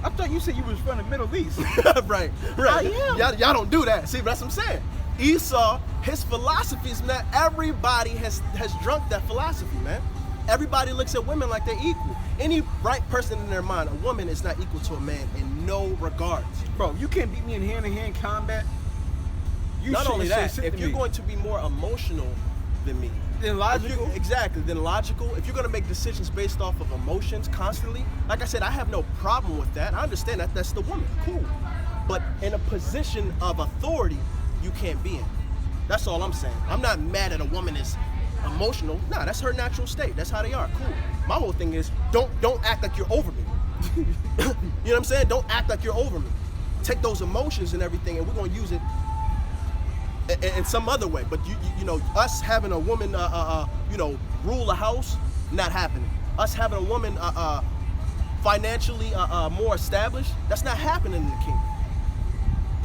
I thought you said you was from the Middle East. right. I am. Y'all don't do that. See, that's what I'm saying. Esau, his philosophy is that everybody has drunk that philosophy, man. Everybody looks at women like they're equal. Any right person in their mind, a woman is not equal to a man in no regards. Bro, you can't beat me in hand-to-hand combat. Not only that, if you're going to be more emotional than me, then logical. Then logical. If you're gonna make decisions based off of emotions constantly, like I said, I have no problem with that. I understand that that's the woman, cool. But in a position of authority, you can't be in. That's all I'm saying. I'm not mad at a woman that's emotional. Nah, that's her natural state. That's how they are. Cool. My whole thing is don't act like you're over me. You know what I'm saying? Don't act like you're over me. Take those emotions and everything, and we're gonna use it in some other way. But you know, us having a woman rule a house, not happening. Us having a woman financially more established, that's not happening in the kingdom.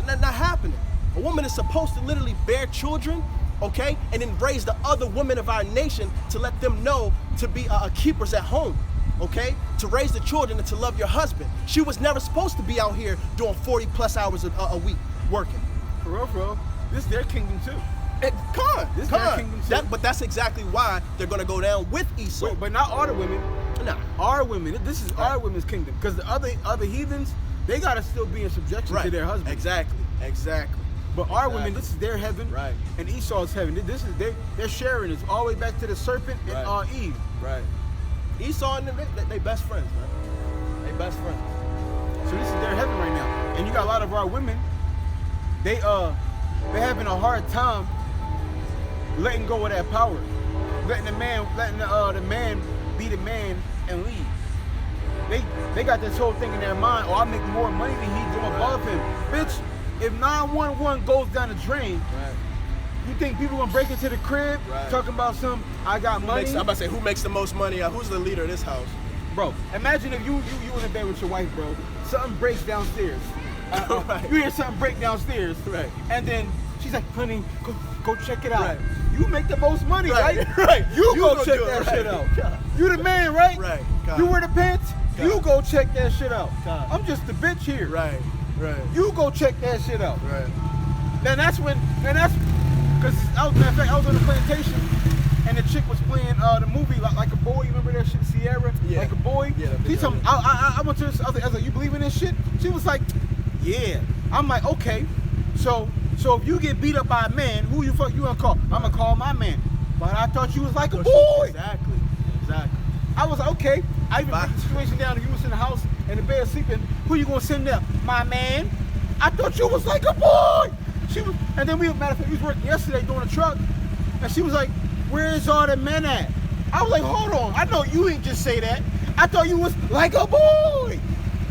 That's not happening. A woman is supposed to literally bear children, okay, and then raise the other women of our nation to let them know to be keepers at home, okay, to raise the children and to love your husband. She was never supposed to be out here doing 40 plus hours a week working. For real, this is their kingdom too. This is their kingdom too. But that's exactly why they're gonna go down with Esau. Wait, but not all the women. Nah. Our women. This is our women's kingdom. Because the other heathens, they gotta still be in subjection to their husband. Exactly. But our women, this is their heaven, right? And Esau's heaven. This is they're sharing this all the way back to the serpent and Eve. Right. Esau and them, they best friends, man. They best friends. So this is their heaven right now. And you got a lot of our women. They're having a hard time letting go of that power, letting the man be the man and lead. They got this whole thing in their mind. Oh, I make more money than he do above him, bitch. If 911 goes down the drain, you think people gonna break into the crib talking about I got money? I'm about to say, who makes the most money? Who's the leader of this house? Bro, imagine if you in the bed with your wife, bro. Something breaks downstairs. You hear something break downstairs, and then she's like, honey, go check it out. You make the most money, right? You go check that shit out. You the man, right? You wear the pants? You go check that shit out. I'm just the bitch here. Right. You go check that shit out. Then that's because I was on the plantation and the chick was playing the movie like a boy. You remember that shit, Sierra? Yeah. Like a boy. Yeah. She told me, I went to this. I was like, you believe in this shit? She was like, yeah. I'm like, okay. So if you get beat up by a man, who you gonna call? I'm gonna call my man. But I thought you was like a boy. Exactly. I was like, okay. I even put the situation down. You was in the house in the bed sleeping. Who you gonna send there? My man. I thought you was like a boy. She was, and then matter of fact, we was working yesterday doing a truck, and she was like, "Where's all the men at?" I was like, "Hold on. I know you ain't just say that. I thought you was like a boy."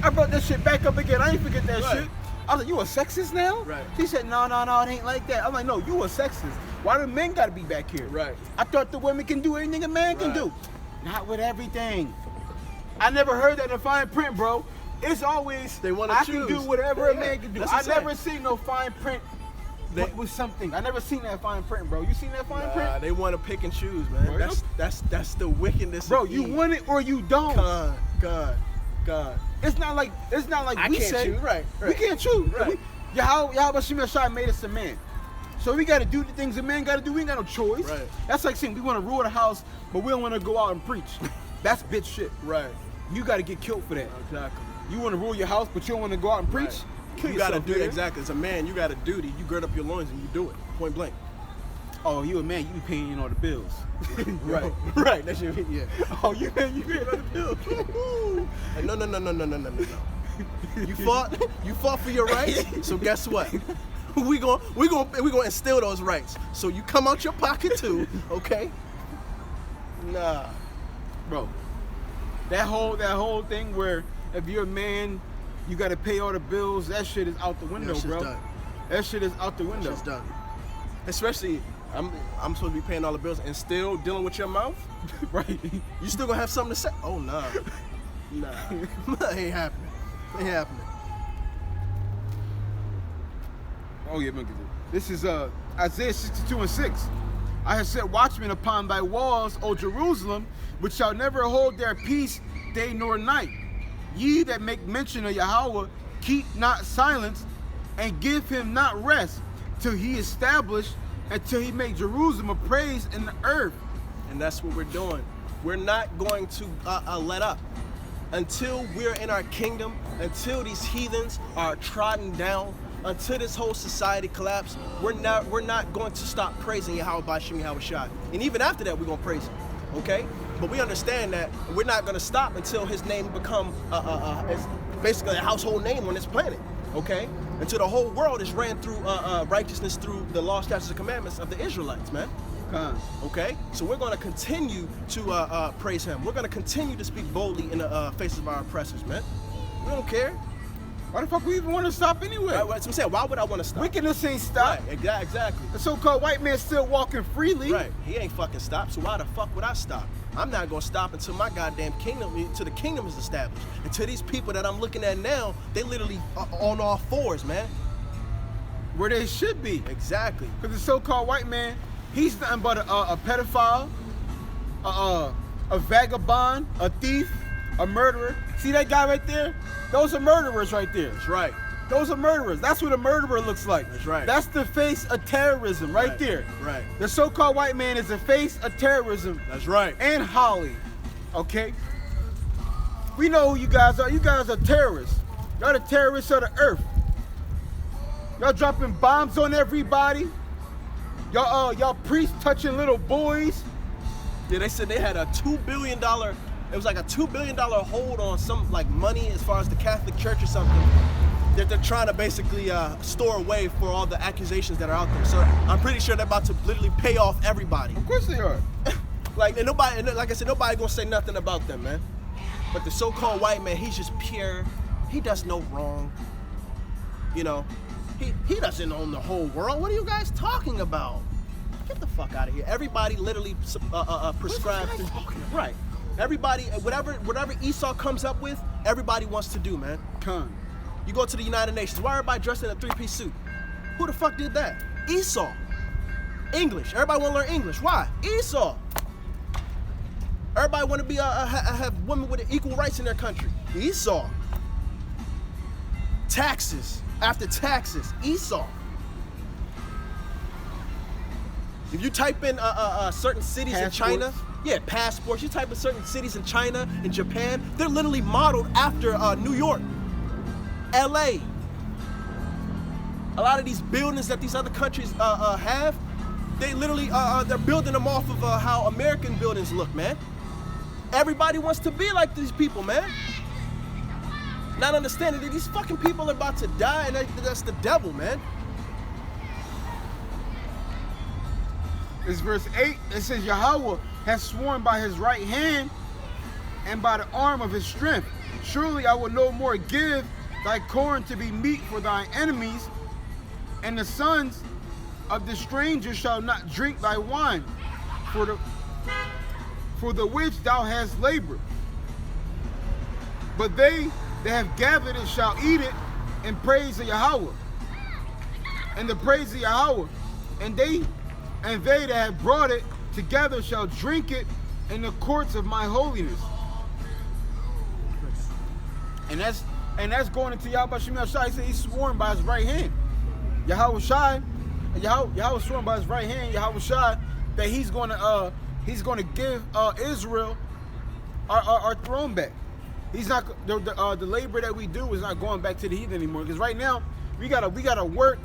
I brought that shit back up again. I ain't forget that shit. I was like, "You a sexist now?" She said, No, it ain't like that." I'm like, "No, you a sexist. Why do men gotta be back here?" I thought the women can do anything a man can do. Not with everything. I never heard that in the fine print, bro. It's always they want to choose. I can do whatever a man can do. I never seen no fine print with something. I never seen that fine print, bro. You seen that fine print? They want to pick and choose, man. Bro, that's the wickedness. Bro, you want it or you don't. God. It's not like we say. Choose. Right. We can't choose. Yahweh Shai made us a man. So we got to do the things a man got to do. We ain't got no choice. That's like saying we want to rule the house, but we don't want to go out and preach. That's bitch shit. You got to get killed for that. Exactly. You want to rule your house, but you don't want to go out and preach? You got to do it. Exactly. As a man, you got a duty. You gird up your loins and you do it. Point blank. Oh, you a man, you be paying all the bills. Right. That's your, yeah. Oh, you paying all the bills. No. You fought for your rights. So guess what? we gonna instill those rights. So you come out your pocket too, okay? Nah. Bro. That whole thing where if you're a man, you gotta pay all the bills, that shit is out the window, bro. Done. That shit is out the window. It's done. Especially I'm supposed to be paying all the bills and still dealing with your mouth? Right. You still gonna have something to say? Oh nah. Ain't happening. Oh yeah, man. This is Isaiah 62:6. I have set watchmen upon thy walls, O Jerusalem, which shall never hold their peace day nor night. Ye that make mention of Yahweh, keep not silence, and give him not rest, till he establish, until he make Jerusalem a praise in the earth. And that's what we're doing. We're not going to let up. Until we're in our kingdom, until these heathens are trodden down, until this whole society collapses, we're not going to stop praising Yahweh B'Shem Yahweh Shai. And even after that, we're going to praise him, okay? But we understand that we're not going to stop until his name become basically a household name on this planet, okay? Until the whole world is ran through righteousness through the law, statutes, and commandments of the Israelites, man. Okay? So we're going to continue to praise him. We're going to continue to speak boldly in the faces of our oppressors, man. We don't care. Why the fuck we even want to stop anyway? That's what I'm saying. Why would I want to stop? Wickedness ain't stop. Right, exactly. The so-called white man still walking freely. Right. He ain't fucking stopped, so why the fuck would I stop? I'm not going to stop until my goddamn kingdom, until the kingdom is established. Until these people that I'm looking at now, they literally are on all fours, man. where they should be. Exactly. Because the so-called white man, he's nothing but a pedophile, a vagabond, a thief, a murderer. See that guy right there? Those are murderers right there. That's right. Those are murderers. That's what a murderer looks like. That's right. That's the face of terrorism right there. Right. The so-called white man is the face of terrorism. That's right. And Holly. Okay? We know who you guys are. You guys are terrorists. Y'all the terrorists of the earth. Y'all dropping bombs on everybody. Y'all priests touching little boys. Yeah, they said they had a $2 billion, it was like a $2 billion hold on some like money as far as the Catholic Church or something that they're trying to basically store away for all the accusations that are out there. So I'm pretty sure they're about to literally pay off everybody. Of course they are. Like, and nobody, and like I said, nobody gonna say nothing about them, man. But the so-called white man, he's just pure. He does no wrong. You know, he doesn't own the whole world. What are you guys talking about? Get the fuck out of here. Everybody literally prescribes. Right. Everybody, whatever Esau comes up with, everybody wants to do, man. Con. You go to the United Nations. Why everybody dressed in a three-piece suit? Who the fuck did that? Esau. English. Everybody want to learn English. Why? Esau. Everybody want to be have women with equal rights in their country. Esau. Taxes after taxes. Esau. If you type in certain cities in China, yeah, passports. You type in certain cities in China, in Japan, they're literally modeled after New York, LA. A lot of these buildings that these other countries have, they literally they're building them off of how American buildings look, man. Everybody wants to be like these people, man. Not understanding that these fucking people are about to die, and that's the devil, man. It's verse 8. It says, Yahweh has sworn by his right hand and by the arm of his strength. Surely I will no more give thy corn to be meat for thine enemies, and the sons of the stranger shall not drink thy wine, for the which thou hast labored. But they that have gathered it shall eat it in praise of Yahweh, and the praise of Yahweh, and they that have brought it together shall drink it in the courts of my holiness. And that's going into Yahweh Shem Yahshai. He said he's sworn by his right hand. Yahweh Shai, Yahweh sworn by his right hand, Yahweh Shai, that he's gonna give Israel our throne back. He's not the labor that we do is not going back to the heathen anymore. Because right now we gotta work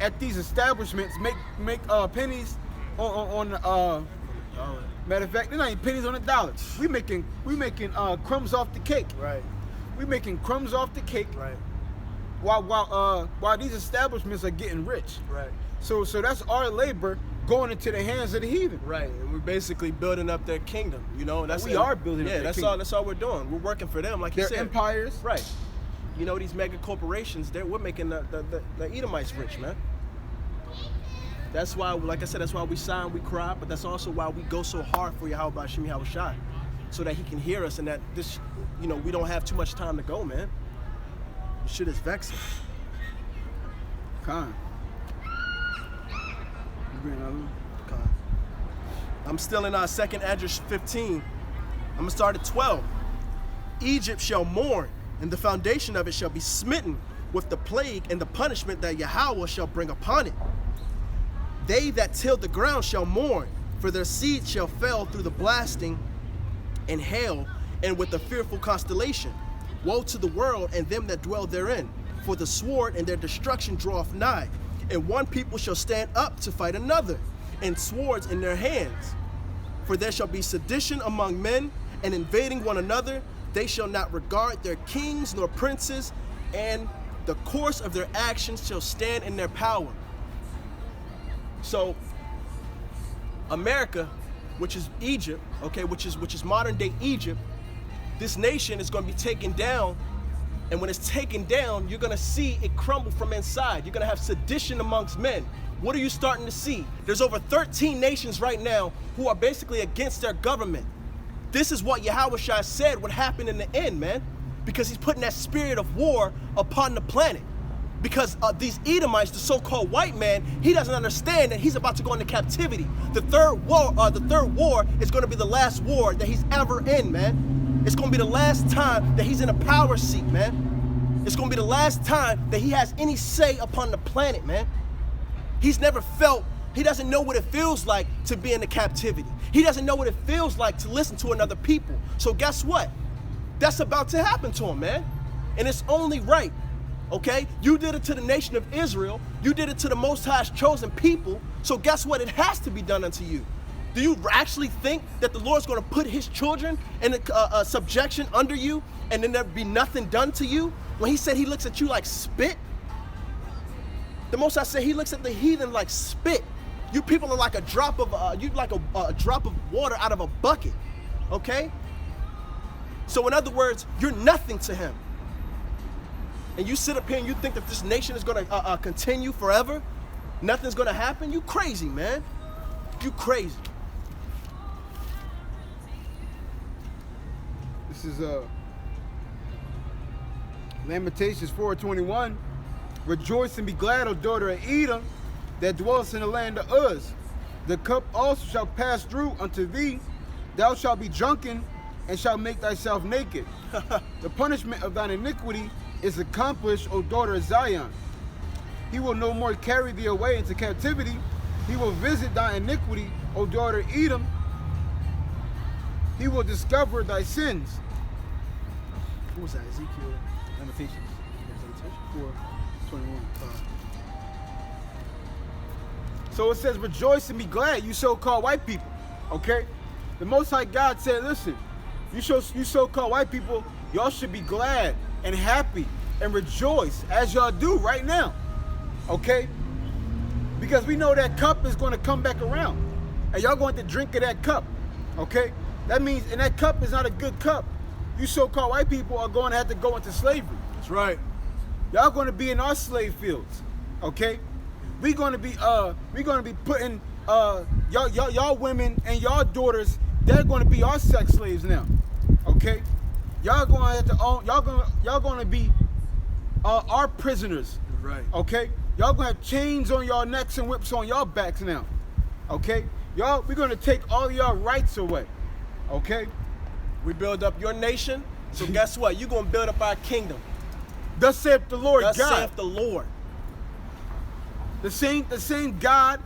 at these establishments, make pennies on matter of fact, they're not even pennies on the dollar. We making crumbs off the cake. Right. We making crumbs off the cake. Right. While these establishments are getting rich. Right. So that's our labor going into the hands of the heathen. Right, and we're basically building up their kingdom. You know, that's we are building up their kingdom. Yeah, that's all we're doing. We're working for them, like you said. Their empires. Right. You know, these mega corporations, we're making the Edomites rich, man. That's why, like I said, that's why we sigh and we cry, but that's also why we go so hard for Yahweh Shem Yahushai, so that he can hear us and that this, you know, we don't have too much time to go, man. This shit is vexing. Con. You bring another one? Con. I'm still in 2nd Esdras 15. I'm gonna start at 12. Egypt shall mourn, and the foundation of it shall be smitten with the plague and the punishment that Yahweh shall bring upon it. They that till the ground shall mourn, for their seed shall fail through the blasting and hail, and with the fearful constellation. Woe to the world and them that dwell therein, for the sword and their destruction draweth nigh. And one people shall stand up to fight another, and swords in their hands. For there shall be sedition among men, and invading one another. They shall not regard their kings nor princes, and the course of their actions shall stand in their power. So America, which is Egypt, okay, which is modern day Egypt, this nation is going to be taken down, and when it's taken down, you're going to see it crumble from inside. You're going to have sedition amongst men. What are you starting to see? There's over 13 nations right now who are basically against their government. This is what Yahweh Shai said would happen in the end, man, because he's putting that spirit of war upon the planet. Because these Edomites, the so-called white man, he doesn't understand that he's about to go into captivity. The third war is going to be the last war that he's ever in, man. It's going to be the last time that he's in a power seat, man. It's going to be the last time that he has any say upon the planet, man. He's never felt, he doesn't know what it feels like to be in the captivity. He doesn't know what it feels like to listen to another people. So guess what? That's about to happen to him, man. And it's only right. Okay, you did it to the nation of Israel. You did it to the Most High's chosen people. So guess what? It has to be done unto you. Do you actually think that the Lord's going to put his children in a subjection under you and then there be nothing done to you? When he said he looks at you like spit, the Most High said he looks at the heathen like spit. You people are like a drop of a drop of water out of a bucket. Okay? So in other words, you're nothing to him. And you sit up here and you think that this nation is going to continue forever? Nothing's going to happen? You crazy, man. You crazy. This is Lamentations 4:21. Rejoice and be glad, O daughter of Edom, that dwellest in the land of Uz. The cup also shall pass through unto thee. Thou shalt be drunken and shalt make thyself naked. The punishment of thine iniquity is accomplished, O daughter of Zion. He will no more carry thee away into captivity. He will visit thy iniquity, O daughter of Edom. He will discover thy sins. What was that? Ezekiel? Lamentations 4:21. So it says, rejoice and be glad, you so-called white people. Okay? The Most High God said, listen, you so-called white people, y'all should be glad and happy and rejoice as y'all do right now. Okay? Because we know that cup is going to come back around. And y'all going to drink of that cup. Okay? That means, and that cup is not a good cup. You so-called white people are going to have to go into slavery. That's right. Y'all going to be in our slave fields. Okay? We're going to be putting y'all women and y'all daughters, they're going to be our sex slaves now. Okay? Y'all going to have to own, y'all going to be our prisoners. Right. Okay? Y'all going to have chains on y'all necks and whips on y'all backs now. Okay? Y'all, we're going to take all y'all rights away. Okay? We build up your nation, so guess what? You're going to build up our kingdom. Thus saith the Lord God. Thus saith the Lord. The same God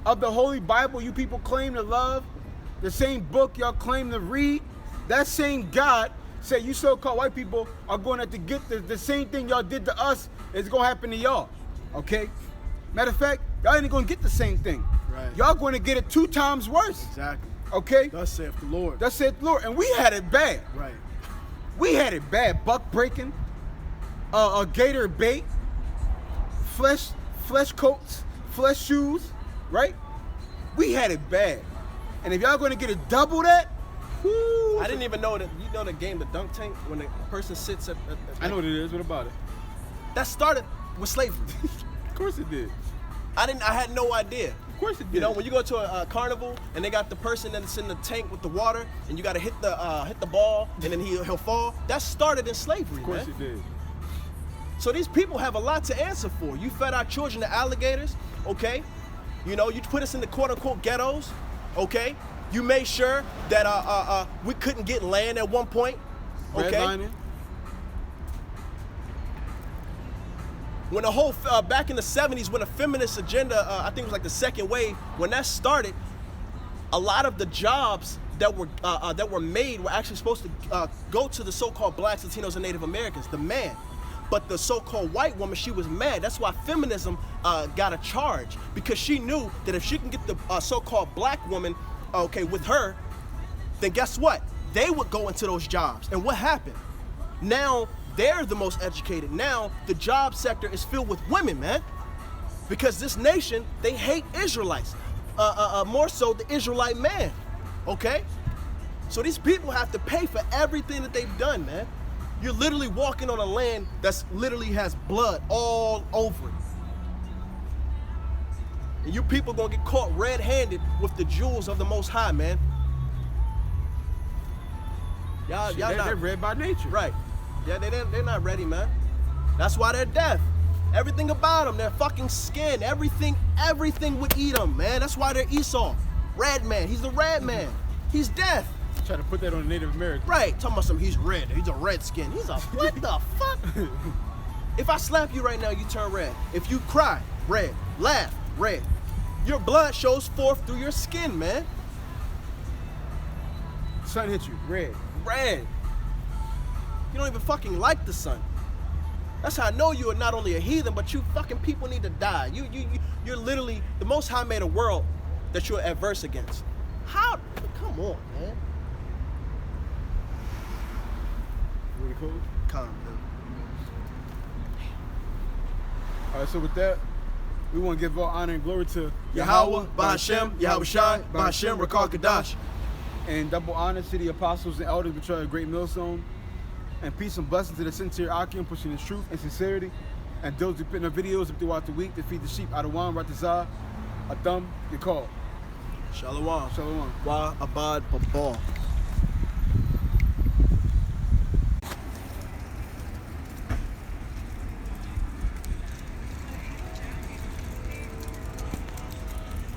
of the Holy Bible you people claim to love, the same book y'all claim to read, that same God said you so-called white people are going to have to get the same thing y'all did to us is going to happen to y'all. Okay? Matter of fact, y'all ain't going to get the same thing. Right. Y'all going to get it 2 times worse. Exactly. Okay? Thus saith the Lord. Thus saith the Lord. And we had it bad. Right. We had it bad. Buck breaking, a gator bait, flesh coats, flesh shoes, right? We had it bad. And if y'all going to get it double that, whoo, I didn't even know that. You know the game, the dunk tank, when the person sits at I know what it is. What about it? that started with slavery. Of course it did. I had no idea. Of course it did. You know, when you go to a carnival and they got the person that's in the tank with the water, and you got to hit the ball, and then he'll fall. That started in slavery, Of course man. it did. So these people have a lot to answer for. You fed our children to alligators, okay? You know, you put us in the quote-unquote ghettos, okay? You made sure that we couldn't get land at one point, okay? Redlining. When the whole, back in the 70s, when the feminist agenda, I think it was like the second wave, when that started, a lot of the jobs that were made were actually supposed to go to the so-called blacks, Latinos, and Native Americans, the man. But the so-called white woman, she was mad. That's why feminism got a charge, because she knew that if she can get the so-called black woman, okay, with her, then guess what? They would go into those jobs. And what happened? Now they're the most educated. Now the job sector is filled with women, man. Because this nation, they hate Israelites. More so the Israelite man, okay? So these people have to pay for everything that they've done, man. You're literally walking on a land that's literally has blood all over it. And you people gonna get caught red-handed with the jewels of the Most High, man. Y'all They're not red by nature. right. Yeah, they're not ready, man. That's why they're deaf. Everything about them, their fucking skin, everything would eat them, man. That's why they're Esau. Red man, he's the red man. He's death. Try to put that on a Native American. Right, talking about some, he's red, he's a redskin. He's a, what the fuck? If I slap you right now, you turn red. If you cry, red. Laugh, red. Your blood shows forth through your skin, man. Sun hit you, red. Red. You don't even fucking like the sun. That's how I know you are not only a heathen, but you fucking people need to die. You're literally, the Most High made a world that you're adverse against. How? Come on, man. Really cool? Calm down. All right, so with that, we want to give all honor and glory to Yahweh, Ba'ashem, Yahweh Shai, Ba'ashem, Rakal Kadash. and double honor to the apostles and elders which are a great millstone. And peace and blessings to the sincere Akim pushing his truth and sincerity. And those who put in their videos up throughout the week to feed the sheep. Adawan, Ratazah, Adam, Yakal. Shalom. Shalom. Wa Abad Babal.